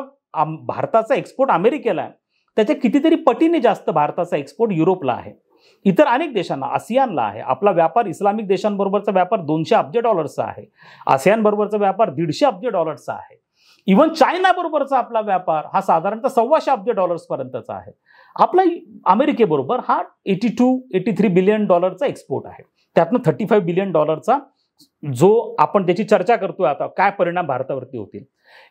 B: भारताचा एक्सपोर्ट अमेरिकेला आहे त्याच्या कितीतरी पटीने जास्त भारताचा एक्सपोर्ट युरोपला आहे, इतर अनेक देशांना, आसियानला आहे. आपला व्यापार इस्लामिक देशांबरोबरचा व्यापार $200 अब्ज आहे, आसियान बरोबरचा व्यापार $150 अब्ज आहे. इव्हन चायना बरोबरचा आपला व्यापार हा साधारणतः $125 अब्ज पर्यंतचा आहे. आपला अमेरिकेबरोबर हा $83 बिलियन एक्सपोर्ट आहे. त्यातनं $35 बिलियन जो आपण त्याची चर्चा करतोय आता काय परिणाम भारतावरती होतील.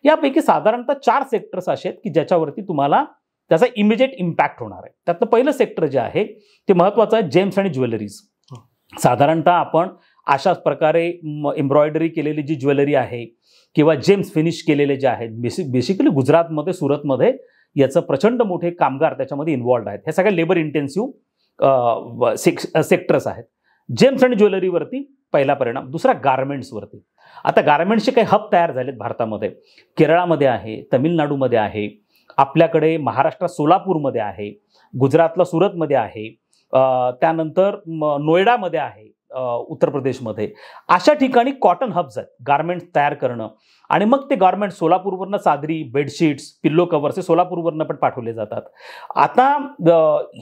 B: यापैकी साधारणतः 4 सेक्टर्स असे आहेत की ज्याच्यावरती तुम्हाला त्याचा इमिजिएट इम्पॅक्ट होणार आहे. त्यातलं पहिलं सेक्टर जे आहे ते महत्त्वाचं आहे, जेम्स आणि ज्वेलरीज. साधारणतः आपण अशाच प्रकारे एम्ब्रॉयडरी केलेली जी ज्वेलरी आहे किंवा जेम्स फिनिश केलेले जे आहेत, बेसिकली गुजरातमध्ये, सुरतमध्ये याचं प्रचंड मोठे कामगार त्याच्यामध्ये इन्व्हॉल्ड आहेत. हे सगळे लेबर इंटेन्सिव्ह सेक्टर्स आहेत. जेम्स आणि ज्वेलरीवरती पहिला परिणाम. दुसरा गार्मेंट्सवरती. आता गार्मेंट्सचे काही हब तयार झालेत भारतामध्ये. केरळामध्ये आहे, तमिळनाडूमध्ये आहे, आपल्याकडे महाराष्ट्रात सोलापूरमध्ये आहे, गुजरातला सुरतमध्ये आहे, त्यानंतर नोएडामध्ये आहे, उत्तर प्रदेशमध्ये. अशा ठिकाणी कॉटन हब्स आहेत गार्मेंट्स तयार करणं. आणि मग ते गार्मेंट्स सोलापूरवरनं चादरी, बेडशीट्स, पिल्लो कव्हर्स हे सोलापूरवरनं पण पाठवले जातात. आता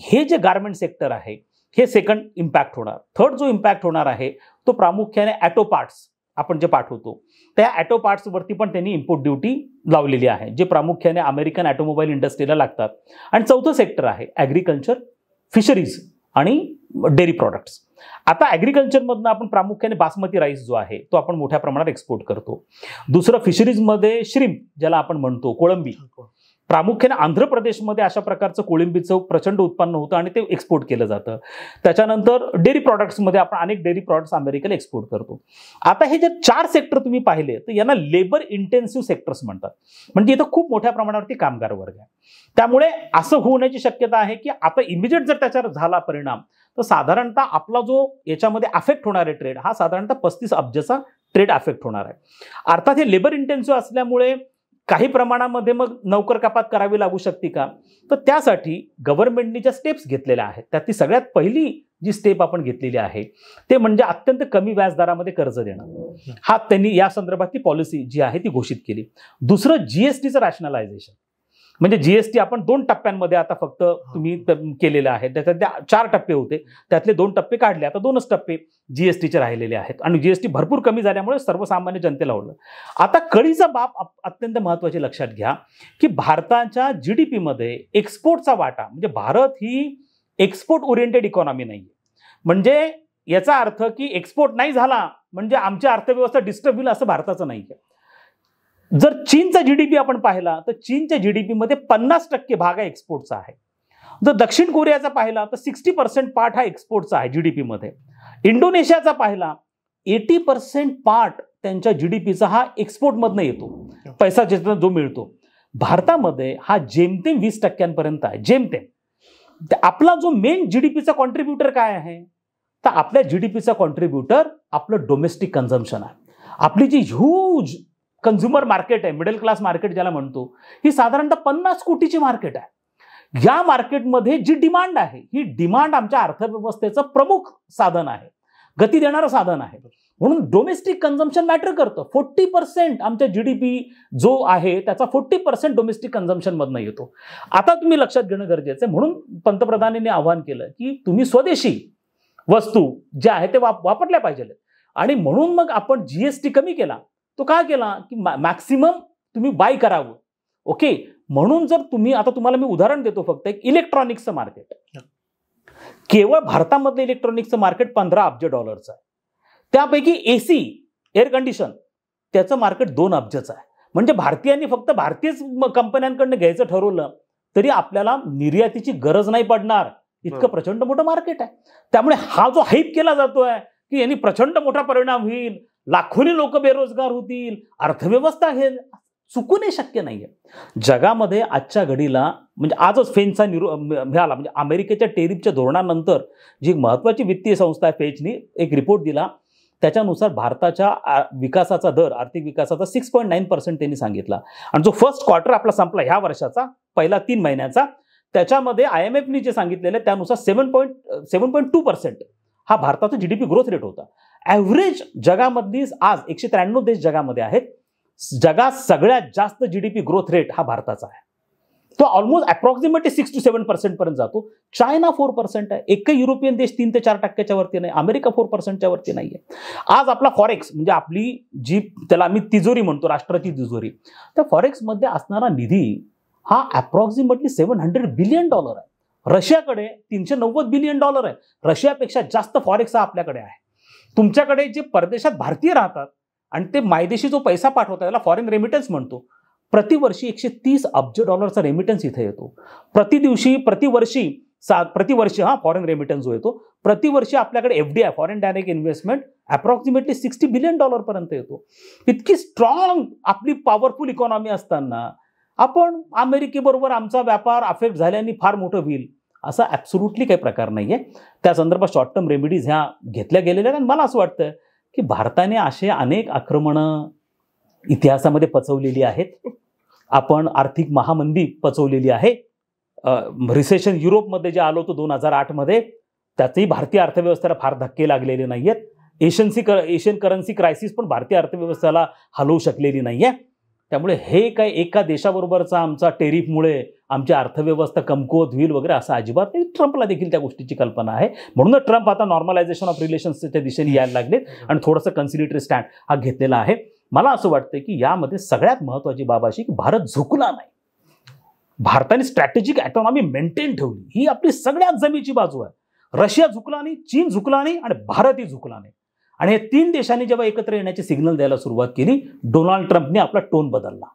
B: हे जे गार्मेंट सेक्टर आहे हे सेकंड इम्पॅक्ट होणार. थर्ड जो इम्पॅक्ट होणार आहे तो प्रामुख्याने ॲटो पार्ट्स आपण जे पाठवतो त्या ॲटो पार्ट्सवरती पण त्यांनी इम्पोर्ट ड्युटी लावलेली आहे, जे प्रामुख्याने अमेरिकन ऑटोमोबाईल इंडस्ट्रीला लागतात. आणि चौथं सेक्टर आहे ॲग्रिकल्चर, फिशरीज आणि डेअरी प्रॉडक्ट्स. आता ॲग्रिकल्चरमधनं आपण प्रामुख्याने बासमती राईस जो आहे तो आपण मोठ्या प्रमाणात एक्सपोर्ट करतो. दुसरं फिशरीजमध्ये श्रिम्प ज्याला आपण म्हणतो, कोळंबी. प्रामुख्याने आंध्र प्रदेशमध्ये अशा प्रकारचं कोळंबीचं प्रचंड उत्पन्न होतं आणि ते एक्सपोर्ट केलं जातं. त्याच्यानंतर डेअरी प्रॉडक्ट्समध्ये आपण अनेक डेअरी प्रॉडक्ट्स अमेरिकेला एक्सपोर्ट करतो. आता हे जे 4 सेक्टर तुम्ही पाहिले तर यांना लेबर इंटेन्सिव्ह सेक्टर्स म्हणतात. म्हणजे इथं खूप मोठ्या प्रमाणावरती कामगार वर्ग आहे. त्यामुळे असं होण्याची शक्यता आहे की आता इमिजिएट जर त्याच्यावर झाला परिणाम तर साधारणतः आपला जो याच्यामध्ये अफेक्ट होणार आहे ट्रेड हा साधारणतः 35 अब्जचा ट्रेड अफेक्ट होणार आहे. अर्थात हे लेबर इंटेन्सिव्ह असल्यामुळे काही प्रमाणामध्ये मग नोकर कपात करावी लागू शकते का, तर त्यासाठी गव्हर्नमेंटने ज्या स्टेप्स घेतलेल्या आहेत त्यातली सगळ्यात पहिली जी स्टेप आपण घेतलेली आहे ते म्हणजे अत्यंत कमी व्याजदरामध्ये कर्ज देणं. हा त्यांनी या संदर्भातली पॉलिसी जी आहे ती घोषित केली. दुसरं जीएसटीचं रॅशनलायझेशन. म्हणजे जीएसटी आपण 2 टप्प्यांमध्ये आता फक्त तुम्ही केलेलं आहे. त्याच्यात 4 टप्पे होते, त्यातले 2 टप्पे काढले, आता 2च टप्पे जीएसटीचे राहिलेले आहेत. आणि जीएसटी भरपूर कमी झाल्यामुळे सर्वसामान्य जनतेला आवडलं. आता कळीचा बाब अत्यंत महत्त्वाची लक्षात घ्या की भारताच्या GDP मध्ये एक्सपोर्टचा वाटा, म्हणजे भारत ही एक्सपोर्ट ओरिएंटेड इकॉनॉमी नाही. म्हणजे याचा अर्थ की एक्सपोर्ट नाही झाला म्हणजे आमची अर्थव्यवस्था डिस्टर्ब होईल असं भारताचं नाही आहे. जर चीनचा GDP आपण पाहिला तर चीनच्या GDP मध्ये 50% भाग हा एक्सपोर्टचा आहे. जर दक्षिण कोरियाचा पाहिला तर 60% पार्ट हा एक्सपोर्टचा आहे GDP मध्ये. इंडोनेशियाचा पाहिला 80% पार्ट त्यांच्या GDPचा हा एक्सपोर्टमधनं येतो, पैसा जो मिळतो. भारतामध्ये हा जेमतेम 20% आहे, जेमतेम. आपला जो मेन GDPचा कॉन्ट्रीब्युटर काय आहे, तर आपल्या GDPचा कॉन्ट्रीब्युटर आपलं डोमेस्टिक कन्झम्पशन आहे. आपली जी ह्यूज कन्झ्युमर मार्केट आहे, मिडल क्लास मार्केट ज्याला म्हणतो, ही साधारणतः 50 कोटीची मार्केट आहे. या मार्केटमध्ये जी डिमांड आहे ही डिमांड आमच्या अर्थव्यवस्थेचं प्रमुख साधन आहे, गती देणारं साधन आहे. म्हणून डोमेस्टिक कन्झम्पशन मॅटर करतं. 40% आमच्या GDP जो आहे त्याचा 40% डोमेस्टिक कन्झम्पशन मधनं येतो. आता तुम्ही लक्षात घेणं गरजेचं आहे. म्हणून पंतप्रधानांनी आवाहन केलं की तुम्ही स्वदेशी वस्तू ज्या आहेत ते वापरल्या पाहिजे. आणि म्हणून मग आपण जीएसटी कमी केला. तो काय केला की मॅक्सिमम तुम्ही बाय करावं. ओके, म्हणून जर तुम्ही, आता तुम्हाला मी उदाहरण देतो फक्त, एक इलेक्ट्रॉनिक्सचं मार्केट, केवळ भारतामधलं इलेक्ट्रॉनिक्सचं मार्केट $15 अब्ज आहे. त्यापैकी AC एअर कंडिशन त्याचं मार्केट 2 अब्जचं आहे. म्हणजे भारतीयांनी फक्त भारतीय कंपन्यांकडनं घ्यायचं ठरवलं तरी आपल्याला निर्यातीची गरज नाही पडणार, इतकं प्रचंड मोठं मार्केट आहे. त्यामुळे हा जो हाईप केला जातोय की यांनी प्रचंड मोठा परिणाम होईल, लाखोनी लोक बेरोजगार होतील, अर्थव्यवस्था हे चुकूनही शक्य नाहीये. जगामध्ये आजच्या घडीला, म्हणजे आजच फेचचा मिळाला, म्हणजे अमेरिकेच्या टेरिफच्या धोरणानंतर जी महत्वाची वित्तीय संस्था आहे फेचनी एक रिपोर्ट दिला. त्याच्यानुसार भारताच्या विकासाचा दर, आर्थिक विकासाचा 6.9% त्यांनी सांगितला. आणि जो फर्स्ट क्वार्टर आपला संपला ह्या वर्षाचा, पहिला 3 महिन्याचा, त्याच्यामध्ये IMFनी जे सांगितलेलं त्यानुसार 7.2% हा भारताचा GDP ग्रोथ रेट होता. ॲव्हरेज जगामधली आज 193 देश जगामध्ये आहेत, जगात सगळ्यात जास्त GDP ग्रोथ रेट हा भारताचा आहे. तो ऑलमोस्ट अप्रॉक्सिमेटली 6 to 7% पर्यंत जातो. चायना 4% आहे. एकही युरोपियन देश 3 ते 4% वरती नाही. अमेरिका 4% वरती नाहीये. आज आपला फॉरेक्स, म्हणजे आपली जी त्याला आम्ही तिजोरी म्हणतो, राष्ट्राची तिजोरी, त्या फॉरेक्समध्ये असणारा निधी हा अप्रॉक्सिमेटली $700 बिलियन आहे. रशियाकडे $390 बिलियन आहे. रशियापेक्षा जास्त फॉरेक्स हा आपल्याकडे आहे. तुमच्याकडे जे परदेशात भारतीय राहतात आणि ते मायदेशी जो पैसा पाठवतात त्याला फॉरेन रेमिटन्स म्हणतो, प्रतिवर्षी $130 रेमिटन्स इथे येतो. प्रतिवर्षी फॉरेन रेमिटन्स जो येतो, प्रतिवर्षी आपल्याकडे FDI foreign direct investment approximately $60 billion पर्यंत येतो. इतकी स्ट्रॉंग आपली पॉवरफुल इकॉनॉमी असताना आपण अमेरिकेबरोबर आमचा व्यापार अफेक्ट झाल्याने फार मोठं होईल असा ॲब्सोल्युटली काही प्रकार नाहीये. त्या संदर्भात शॉर्ट टर्म रेमेडीज ह्या घेतल्या गेलेल्या आहेत. आणि मला असं वाटतं की भारताने असे अनेक आक्रमणं इतिहासामध्ये पचवलेली आहेत. आपण आर्थिक महामंदी पचवलेली आहे. रिसेशन युरोपमध्ये जे आलो होतो 2008 त्यातही भारतीय अर्थव्यवस्थेला फार धक्के लागलेले नाही आहेत. एशियन करन्सी क्रायसिस पण भारतीय अर्थव्यवस्थेला हलवू शकलेली नाही आहे. त्यामुळे हे काय एका देशाबरोबरचा आमचा टेरिफमुळे आमची अर्थव्यवस्था कमकुवत होईल वगैरे असं अजिबात नाही. ट्रम्पला देखील त्या गोष्टीची कल्पना आहे. म्हणूनच ट्रम्प आता नॉर्मलायझेशन ऑफ रिलेशन्सच्या दिशेने यायला लागलेत आणि थोडंसं कन्सिलिटरी स्टँड हा घेतलेला आहे. मला असं वाटतं की यामध्ये सगळ्यात महत्त्वाची बाब अशी की भारत झुकला नाही. भारताने स्ट्रॅटेजिक ऑटोनॉमी मेंटेन ठेवली. ही आपली सगळ्यात जमीची बाजू आहे. रशिया झुकला नाही, चीन झुकला नाही आणि भारतही झुकला नाही. आणि हे 3 देशांनी जेव्हा एकत्र येण्याची सिग्नल द्यायला सुरुवात केली, डोनाल्ड ट्रम्पने आपला टोन बदलला.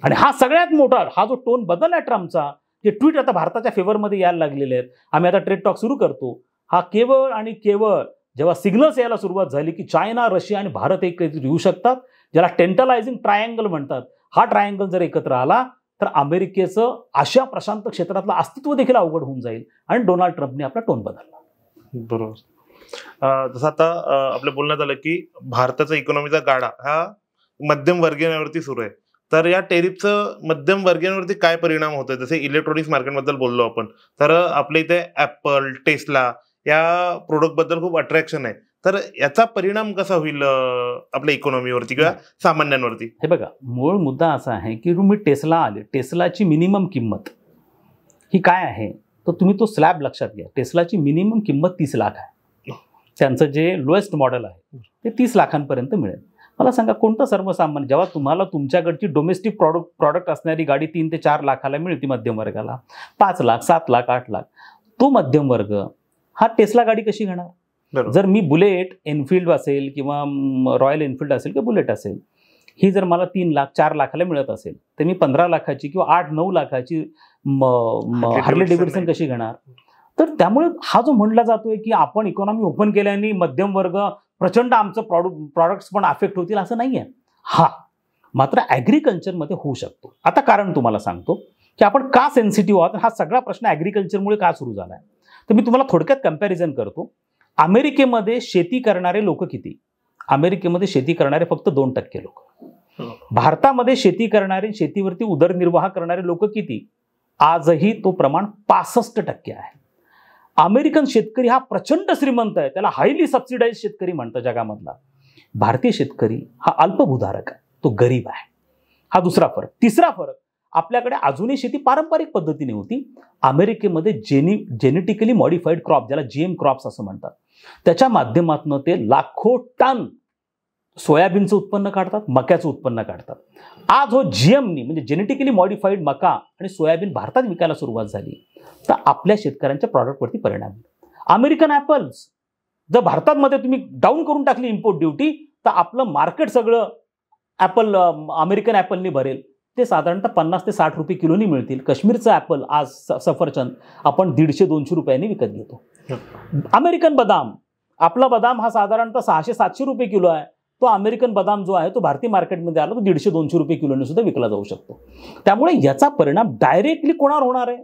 B: आणि हा सगळ्यात मोठा हा जो टोन बदलला ट्रम्पचा, जे ट्विट आता भारताच्या फेवरमध्ये यायला लागलेले आहेत, आम्ही आता ट्रेड टॉक सुरू करतो, हा केवळ आणि केवळ जेव्हा सिग्नल्स यायला सुरुवात झाली की चायना, रशिया आणि भारत एकत्र येऊ शकतात, ज्याला टेंटलायझिंग ट्रायंगल म्हणतात, हा ट्रायंगल जर एकत्र आला तर अमेरिकेचं आशिया प्रशांत क्षेत्रातलं अस्तित्व देखील अवघड होऊन जाईल. आणि डोनाल्ड ट्रम्पने आपला टोन बदलला.
A: बरोबर. जसं आता आपल्या बोलण्यात आलं की भारताचा इकॉनॉमीचा गाडा हा मध्यम वर्गीयांवरती सुरू आहे. तर या टेरिफचं मध्यम वर्गीयांवरती काय परिणाम होतोय? जसे इलेक्ट्रॉनिक्स मार्केटबद्दल बोललो आपण, तर आपल्या इथे ऍपल, टेस्ला या प्रोडक्ट बद्दल खूप अट्रॅक्शन आहे. तर याचा परिणाम कसा होईल आपल्या इकॉनॉमीवरती किंवा सामान्यांवरती?
B: हे बघा, मूळ मुद्दा असा आहे की तुम्ही टेस्ला आले, टेस्लाची मिनिमम किंमत ही काय आहे, तर तुम्ही तो स्लॅब लक्षात घ्या. टेस्लाची मिनिमम किंमत 30 लाख आहे. त्यांचं जे लोएस्ट मॉडेल आहे ते 30 लाखांपर्यंत मिळेल. मला सांगा, कोणतं सर्वसामान्य जेव्हा तुम्हाला तुमच्याकडची डोमेस्टिक प्रॉडक्ट असणारी गाडी 3 ते 4 लाखाला मिळते मध्यम वर्गाला, 5 लाख, 7 लाख, 8 लाख, तो मध्यम वर्ग हा टेस्ला गाडी कशी घेणार? जर मी बुलेट, एनफिल्ड असेल किंवा रॉयल एनफिल्ड असेल किंवा बुलेट असेल, ही जर मला 3 लाख 4 लाखाला मिळत असेल, तर मी 15 लाखाची किंवा 8-9 लाखाची हार्ले डेव्हिडसन कशी घेणार? तर त्यामुळे हा जो म्हणला जातोय की आपण इकॉनॉमी ओपन केल्याने मध्यम वर्ग प्रचंड आमचं प्रॉडक्ट्स पण अफेक्ट होतील, असं नाहीये. हा मात्र ॲग्रिकल्चरमध्ये होऊ शकतो. आता कारण तुम्हाला सांगतो की आपण का सेन्सिटिव्ह आहोत. हा सगळा प्रश्न ॲग्रिकल्चरमुळे का सुरू झालाय, तर मी तुम्हाला थोडक्यात कम्पॅरिझन करतो. अमेरिकेमध्ये शेती करणारे लोक किती? अमेरिकेमध्ये शेती करणारे फक्त 2% लोक. भारतामध्ये शेती करणारे, शेतीवरती उदरनिर्वाह करणारे लोक किती? आजही तो प्रमाण 65% आहे. अमेरिकन शेतकरी हा प्रचंड श्रीमंत आहे, त्याला हायली सबसिडाइज शेतकरी म्हणतात जगामधला. भारतीय शेतकरी हा अल्पभूधारक आहे, तो गरीब आहे. हा दुसरा फरक. तिसरा फरक, आपल्याकडे अजूनही शेती पारंपरिक पद्धतीने होती. अमेरिकेमध्ये जेनेटिकली मॉडिफाईड क्रॉप, ज्याला GM क्रॉप्स असं म्हणतात, त्याच्या माध्यमातून ते लाखो टन सोयाबीनचं उत्पन्न काढतात, मक्याचं उत्पन्न काढतात. आज हो GMनी म्हणजे जेनेटिकली मॉडिफाईड मका आणि सोयाबीन भारतात विकायला सुरुवात झाली, तर आपल्या शेतकऱ्यांच्या प्रॉडक्टवरती परिणाम होईल. अमेरिकन ॲपल्स जर भारतामध्ये तुम्ही डाऊन करून टाकली इम्पोर्ट ड्युटी, तर आपलं मार्केट सगळं अमेरिकन ॲपलनी भरेल. ते साधारणतः 50 ते 60 रुपये किलोनी मिळतील. काश्मीरचं ॲपल आज सफरचंद आपण 150-200 रुपयांनी विकत घेतो. अमेरिकन बदाम, आपला बदाम हा साधारणतः 600-700 रुपये किलो आहे. तो अमेरिकन बदाम जो आहे तो भारतीय मार्केटमध्ये आला तो 150-200 रुपये किलोने सुद्धा विकला जाऊ शकतो. त्यामुळे याचा परिणाम डायरेक्टली कोणावर होणार आहे?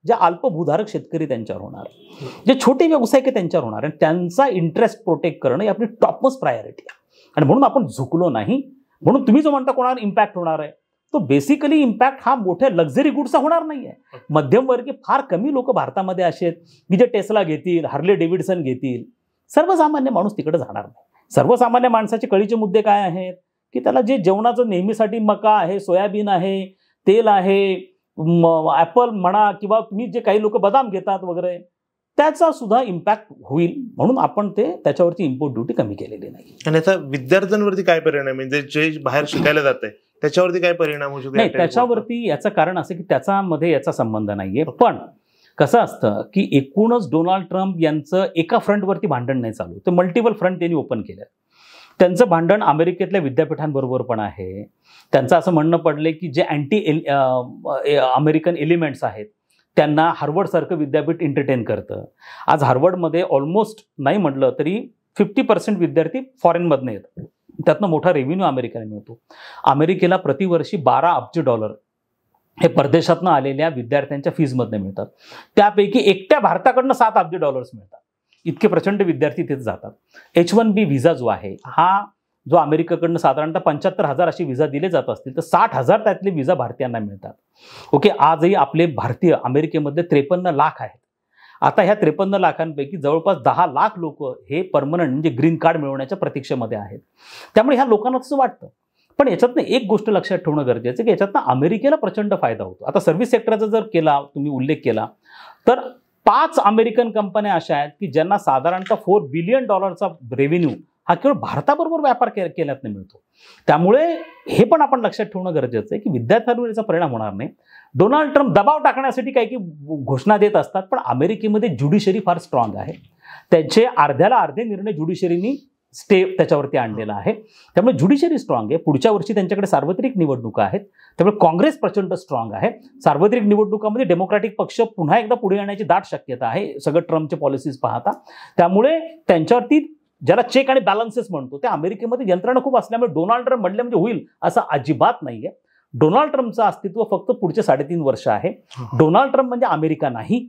B: जे अल्पभूधारक शेतकरी त्यांच्यावर होणार आहे, जे छोटे व्यावसायिक आहे त्यांच्यावर होणार आहे. त्यांचा इंटरेस्ट प्रोटेक्ट करणं ही आपली टॉपमोस्ट प्रायोरिटी आहे. आणि म्हणून आपण झुकलो नाही. म्हणून तुम्ही जो म्हणता कोणावर इम्पॅक्ट होणार आहे, तो बेसिकली इम्पॅक्ट हा मोठ्या लक्झरी गुड्सचा होणार नाहीये. मध्यमवर्गीय फार कमी लोक भारतामध्ये असे आहेत की जे टेस्ला घेतील, हार्ले डेव्हिडसन घेतील. सर्वसामान्य माणूस तिकडे जाणार नाही. सर्वसामान्य माणसाचे कळीचे मुद्दे काय आहेत की त्याला जे जेवणाचं नेहमीसाठी मका आहे, सोयाबीन आहे, तेल आहे, ॲपल म्हणा किंवा तुम्ही जे काही लोक बदाम घेतात वगैरे, त्याचा सुद्धा इम्पॅक्ट होईल. म्हणून आपण त्याच्यावरती इम्पोर्ट ड्युटी कमी केलेली नाही.
A: आणि याचा विद्यार्थ्यांवरती काय परिणाम आहे, म्हणजे जे बाहेर शिकायला जात आहे त्याच्यावरती काय परिणाम होऊ शकतो?
B: नाही, त्याच्यावरती याचं कारण असं की त्याच्यामध्ये याचा संबंध नाहीये. पण कसं असतं की एकूणच डोनाल्ड ट्रम्प यांचं एका फ्रंटवरती भांडण नाही चालू, तर मल्टिपल फ्रंट त्यांनी ओपन केलं. त्यांचं भांडण अमेरिकेतल्या विद्यापीठांबरोबर पण आहे. त्यांचं असं म्हणणं पडले की जे अमेरिकन एलिमेंट्स आहेत त्यांना हार्वर्डसारखं विद्यापीठ एंटरटेन करतं. आज हार्वर्डमध्ये ऑलमोस्ट नाही म्हटलं तरी 50% विद्यार्थी फॉरेनमधनं येतात. त्यातनं मोठा रेव्हेन्यू अमेरिकेला मिळतो. अमेरिकेला प्रतिवर्षी $12 अब्ज हे परदेशातनं आलेल्या विद्यार्थ्यांच्या फीजमधनं मिळतात. त्यापैकी एकट्या भारताकडनं $7 अब्ज मिळतात. इतके प्रचंड विद्यार्थी तिथे जातात. H1B व्हिसा जो आहे हा जो अमेरिकेकडनं साधारणतः 75,000 अशी व्हिसा दिले जात असतील तर 60,000 त्यातले व्हिसा भारतीयांना मिळतात. ओके, आजही आपले भारतीय अमेरिकेमध्ये 53 लाख आहेत. आता ह्या 53 लाखांपैकी जवळपास 10 लाख लोक हे परमनंट म्हणजे ग्रीन कार्ड मिळवण्याच्या प्रतीक्षेमध्ये आहेत. त्यामुळे ह्या लोकांना तसं वाटतं. पण याच्यातनं एक गोष्ट लक्षात ठेवणं गरजेचं आहे की याच्यातनं अमेरिकेला प्रचंड फायदा होतो. आता सर्व्हिस सेक्टरचा जर केला तुम्ही उल्लेख केला तर 5 अमेरिकन कंपन्या अशा आहेत की ज्यांना साधारणतः $4 बिलियन रेव्हेन्यू हा केवळ भारताबरोबर व्यापार केल्यातनं मिळतो. त्यामुळे हे पण आपण लक्षात ठेवणं गरजेचं आहे की विद्यार्थ्यांवर याचा परिणाम होणार नाही. डोनाल्ड ट्रम्प दबाव टाकण्यासाठी काही घोषणा देत असतात, पण अमेरिकेमध्ये ज्युडिशरी फार स्ट्रॉंग आहे. त्यांचे अर्ध्याला अर्धे निर्णय ज्युडिशरीनी स्टे त्याच्यावरती आणलेला आहे. त्यामुळे ज्युडिशरी स्ट्रॉंग आहे. पुढच्या वर्षी त्यांच्याकडे सार्वत्रिक निवडणुका आहेत. त्यामुळे काँग्रेस प्रचंड स्ट्रॉंग आहे. सार्वत्रिक निवडणुकांमध्ये डेमोक्रॅटिक पक्ष पुन्हा एकदा पुढे येण्याची दाट शक्यता आहे सगळं ट्रम्पचे पॉलिसीज पाहता. त्यामुळे त्यांच्यावरती ज्याला चेक आणि बॅलन्सेस म्हणतो त्या अमेरिकेमध्ये यंत्रणा खूप असल्यामुळे डोनाल्ड ट्रम्प म्हटले म्हणजे होईल असं अजिबात नाहीये. डोनाल्ड ट्रम्पचं अस्तित्व फक्त पुढचे 3.5 वर्ष आहे. डोनाल्ड ट्रम्प म्हणजे अमेरिका नाही.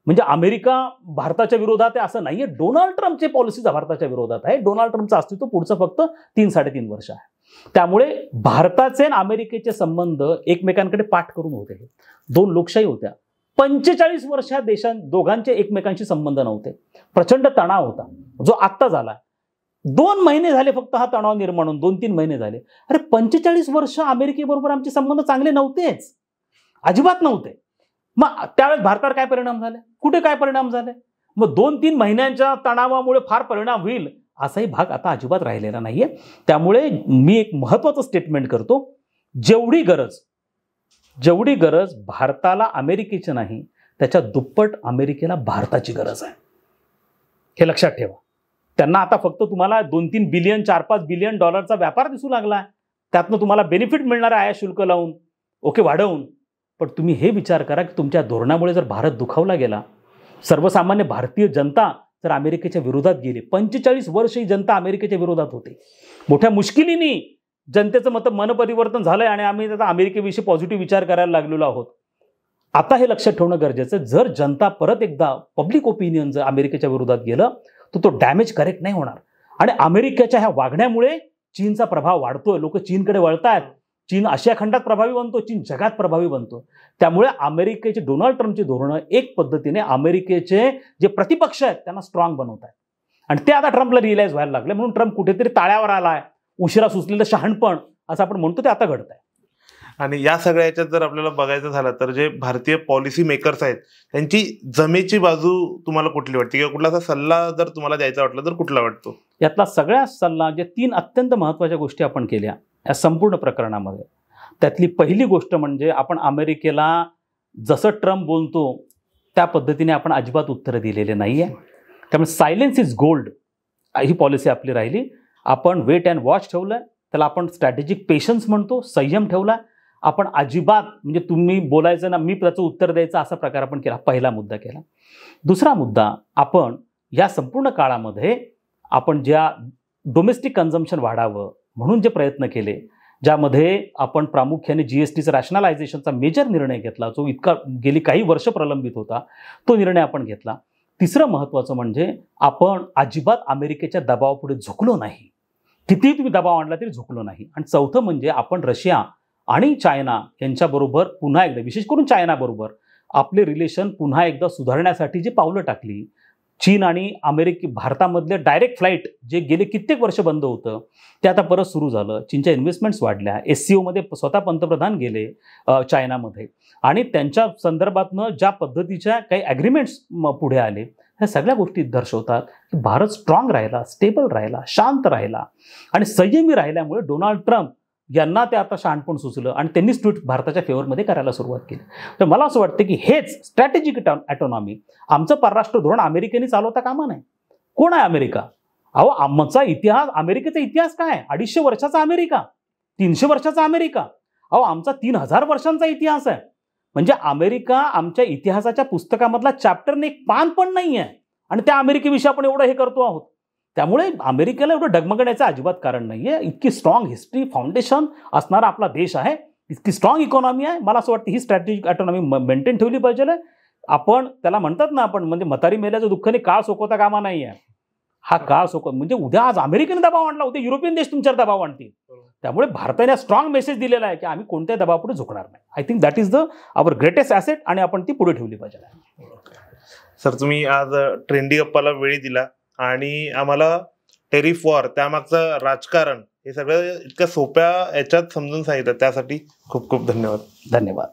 B: म्हणजे अमेरिका भारताच्या विरोधात आहे असं नाहीये. डोनाल्ड ट्रम्पचे पॉलिसीज भारताच्या विरोधात आहे. डोनाल्ड ट्रम्पचं अस्तित्व पुढचं फक्त 3-3.5 वर्ष आहे. त्यामुळे भारताचे आणि अमेरिकेचे संबंध एकमेकांकडे पाठ करून होते. 2 लोकशाही होत्या. 45 वर्ष दोघांचे एकमेकांशी संबंध नव्हते. प्रचंड तणाव होता जो आत्ता झाला. 2 महिने झाले फक्त हा तणाव निर्माण होऊन 2-3 महिने झाले. अरे 45 वर्ष अमेरिकेबरोबर आमचे संबंध चांगले नव्हतेच, अजिबात नव्हते. मग त्यावेळेस भारतावर काय परिणाम झाले, कुठे काय परिणाम झाले? मग 2-3 महिन्यांच्या तणावामुळे फार परिणाम होईल असाही भाग आता अजिबात राहिलेला नाहीये. त्यामुळे मी एक महत्वाचं स्टेटमेंट करतो, जेवढी गरज भारताला अमेरिकेची नाही त्याच्या दुप्पट अमेरिकेला भारताची गरज आहे. हे लक्षात ठेवा. त्यांना आता फक्त तुम्हाला 2-3 बिलियन $4-5 बिलियन व्यापार दिसू लागला. त्यातनं तुम्हाला बेनिफिट मिळणार आहे आयात शुल्क लावून, ओके, वाढवून. पण तुम्ही हे विचार करा की तुमच्या धोरणामुळे जर भारत दुखावला गेला, सर्वसामान्य भारतीय जनता जर अमेरिकेच्या विरोधात गेली. 45 वर्ष ही जनता अमेरिकेच्या विरोधात होती. मोठ्या मुश्किलीने जनतेचं मनपरिवर्तन झालंय आणि आम्ही आता अमेरिकेविषयी पॉझिटिव्ह विचार करायला लागलेलो आहोत. आता हे लक्षात ठेवणं गरजेचं, जर जनता परत एकदा पब्लिक ओपिनियन जर अमेरिकेच्या विरोधात गेलं तर तो डॅमेज करेक्ट नाही होणार. आणि अमेरिकेच्या ह्या वागण्यामुळे चीनचा प्रभाव वाढतोय. लोक चीनकडे वळतायत. चीन आशिया खंडात प्रभावी बनतो, चीन जगात प्रभावी बनतो. त्यामुळे अमेरिकेचे डोनाल्ड ट्रम्पची धोरणं एक पद्धतीने अमेरिकेचे जे प्रतिपक्ष आहेत त्यांना स्ट्रॉंग बनवत आहेत. आणि ते आता ट्रम्पला रिअलाइज व्हायला लागले. म्हणून ट्रम्प कुठेतरी ताळ्यावर आलाय. उशिरा सुचलेलं शहाणपण असं आपण म्हणतो ते आता घडत आहे.
A: आणि या सगळ्या याच्यात जर आपल्याला बघायचं झालं तर जे भारतीय पॉलिसी मेकर्स आहेत त्यांची जमेची बाजू तुम्हाला कुठली वाटते, किंवा कुठला सल्ला जर तुम्हाला द्यायचा वाटला तर कुठला वाटतो?
B: यातला सगळ्यात सल्ला, जे 3 अत्यंत महत्त्वाच्या गोष्टी आपण केल्या या संपूर्ण प्रकरणामध्ये, त्यातली पहिली गोष्ट म्हणजे आपण अमेरिकेला जसं ट्रम्प बोलतो त्या पद्धतीने आपण अजिबात उत्तरं दिलेले नाहीये. त्यामुळे silence is gold he policy आपली राहिली. आपण वेट अँड वॉच ठेवलंय. त्याला आपण स्ट्रॅटेजिक पेशन्स म्हणतो, संयम ठेवला. आपण अजिबात म्हणजे तुम्ही बोलायचं ना मी त्याचं उत्तर द्यायचं असा प्रकार आपण केला. पहिला मुद्दा केला. दुसरा मुद्दा, आपण या संपूर्ण काळामध्ये आपण ज्या डोमेस्टिक कन्झम्पशन वाढावं म्हणून जे प्रयत्न केले, ज्यामध्ये आपण प्रामुख्याने GSTचं रॅशनलायझेशनचा मेजर निर्णय घेतला, जो इतका गेली काही वर्ष प्रलंबित होता, तो निर्णय आपण घेतला. तिसरं महत्त्वाचं म्हणजे आपण अजिबात अमेरिकेच्या दबावापुढे झुकलो नाही. कितीही तुम्ही दबाव आणला तरी झुकलो नाही. आणि चौथं म्हणजे आपण रशिया आणि चायना यांच्याबरोबर पुन्हा एकदा, विशेष करून चायनाबरोबर आपले रिलेशन पुन्हा एकदा सुधारण्यासाठी जी पावलं टाकली. चीन आणि भारतामधले डायरेक्ट फ्लाईट जे गेले कित्येक वर्ष बंद होतं ते आता परत सुरू झालं. चीनच्या इन्व्हेस्टमेंट्स वाढल्या. SCOमध्ये स्वतः पंतप्रधान गेले चायनामध्ये, आणि त्यांच्या संदर्भातनं ज्या पद्धतीच्या काही ॲग्रीमेंट्स पुढे आले, ह्या सगळ्या गोष्टी दर्शवतात की भारत स्ट्रॉंग राहिला, स्टेबल राहिला, शांत राहिला आणि संयमी राहिल्यामुळे डोनाल्ड ट्रम्प यांना ते आता शहाणपण सुचलं आणि त्यांनीच ट्विट भारताच्या फेवरमध्ये करायला सुरुवात केली. तर मला असं वाटतं की हेच स्ट्रॅटेजिक ऑटोनॉमी, आमचं परराष्ट्र धोरण अमेरिकेने चालवता कामा नये. कोण आहे अमेरिका? अहो आमचा इतिहास, अमेरिकेचा इतिहास काय? 250 वर्षाचा अमेरिका, 300 वर्षाचा अमेरिका. अहो आमचा 3000 वर्षांचा इतिहास आहे. म्हणजे अमेरिका आमच्या इतिहासाच्या पुस्तकामधला चॅप्टरने एक पान पण नाही आहे, आणि त्या अमेरिकेविषयी आपण एवढं हे करतो आहोत. त्यामुळे अमेरिकेला एवढं डगमगण्याचं अजिबात कारण नाहीये. इतकी स्ट्रॉंग हिस्ट्री फाउंडेशन असणारा आपला देश आहे, इतकी स्ट्रॉंग इकॉनॉमी आहे. मला असं वाटतं ही स्ट्रॅटेजिक ऑटोनॉमी मेंटेन ठेवली पाहिजे. आपण त्याला म्हणतात ना, आपण म्हणजे म्हातारी मेल्याचं दुःखाने काळ सोकवता कामा नाही आहे. हा काळ म्हणजे उद्या आज अमेरिकेने दबाव आणला, उद्या युरोपियन देश तुमच्यावर दबाव आणतील. त्यामुळे भारताने स्ट्रॉंग मेसेज दिलेला आहे की आम्ही कोणत्या दबावापुढे झुकणार नाही. I think that is the our greatest asset, आणि आपण ती पुढे ठेवली पाहिजे.
A: सर, तुम्ही आज ट्रेंडी गप्पाला वेळ दिला आणि आम्हाला टेरिफ वॉर त्यामागचं राजकारण हे सगळं इतक्या सोप्या याच्यात समजून सांगितलं, त्यासाठी खूप खूप धन्यवाद.
B: धन्यवाद.